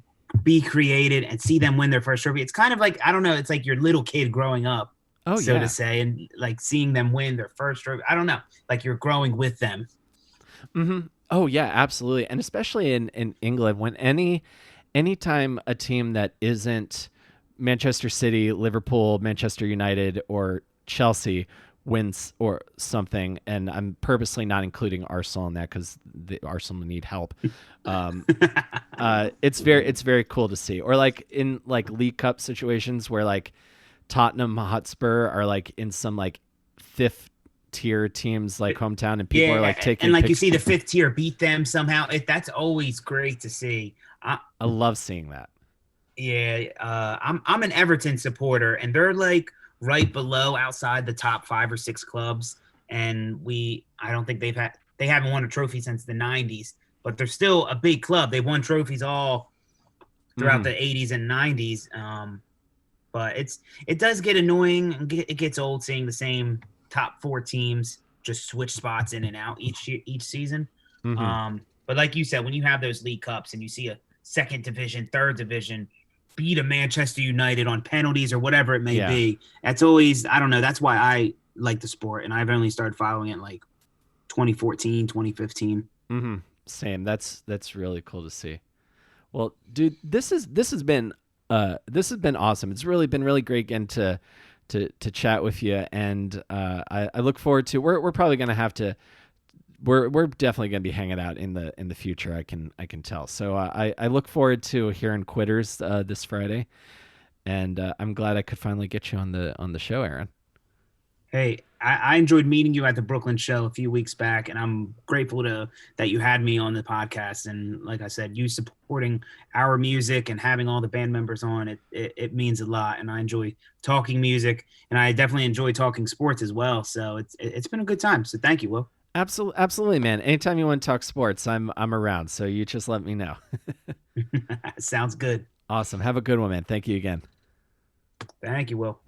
be created and see them win their first trophy, it's kind of like I don't know. It's like your little kid growing up, Oh so to yeah. say, and like seeing them win their first trophy. I don't know, like you're growing with them. Hmm. Oh yeah, absolutely, and especially in England, when anytime a team that isn't Manchester City, Liverpool, Manchester United, or Chelsea wins or something, and I'm purposely not including Arsenal in that because the Arsenal need help. Um, it's very cool to see, or like in like League Cup situations where like Tottenham Hotspur are like in some like fifth tier teams like hometown, and people are like Yeah, and taking like you pics. see the fifth tier beat them somehow. That's always great to see. I, I love seeing that. yeah, I'm an Everton supporter, and they're like right below outside the top 5 or 6 clubs. And I don't think they haven't won a trophy since the '90s, but they're still a big club. They won trophies all throughout Hmm. the '80s and '90s. But it does get annoying and it gets old seeing the same top 4 teams just switch spots in and out each season. Hmm. But like you said, when you have those league cups and you see a second division, third division beat a Manchester United on penalties or whatever it may Yeah. be, that's always I don't know. That's why I like the sport, and I've only started following it like 2014, 2015. Hmm. Same. That's really cool to see. Well, dude, this has been awesome. It's really been really great getting to chat with you, and I look forward to. We're probably gonna have to we're definitely going to be hanging out in the future. I can tell. So I look forward to hearing Quitters this Friday, and I'm glad I could finally get you on the show, Aaron. Hey, I enjoyed meeting you at the Brooklyn show a few weeks back, and I'm grateful to that you had me on the podcast. And like I said, you supporting our music and having all the band members on it means a lot. And I enjoy talking music, and I definitely enjoy talking sports as well. So it's been a good time. So thank you, Will. Absolutely, man. Anytime you want to talk sports, I'm around. So you just let me know. Sounds good. Awesome. Have a good one, man. Thank you again. Thank you, Will.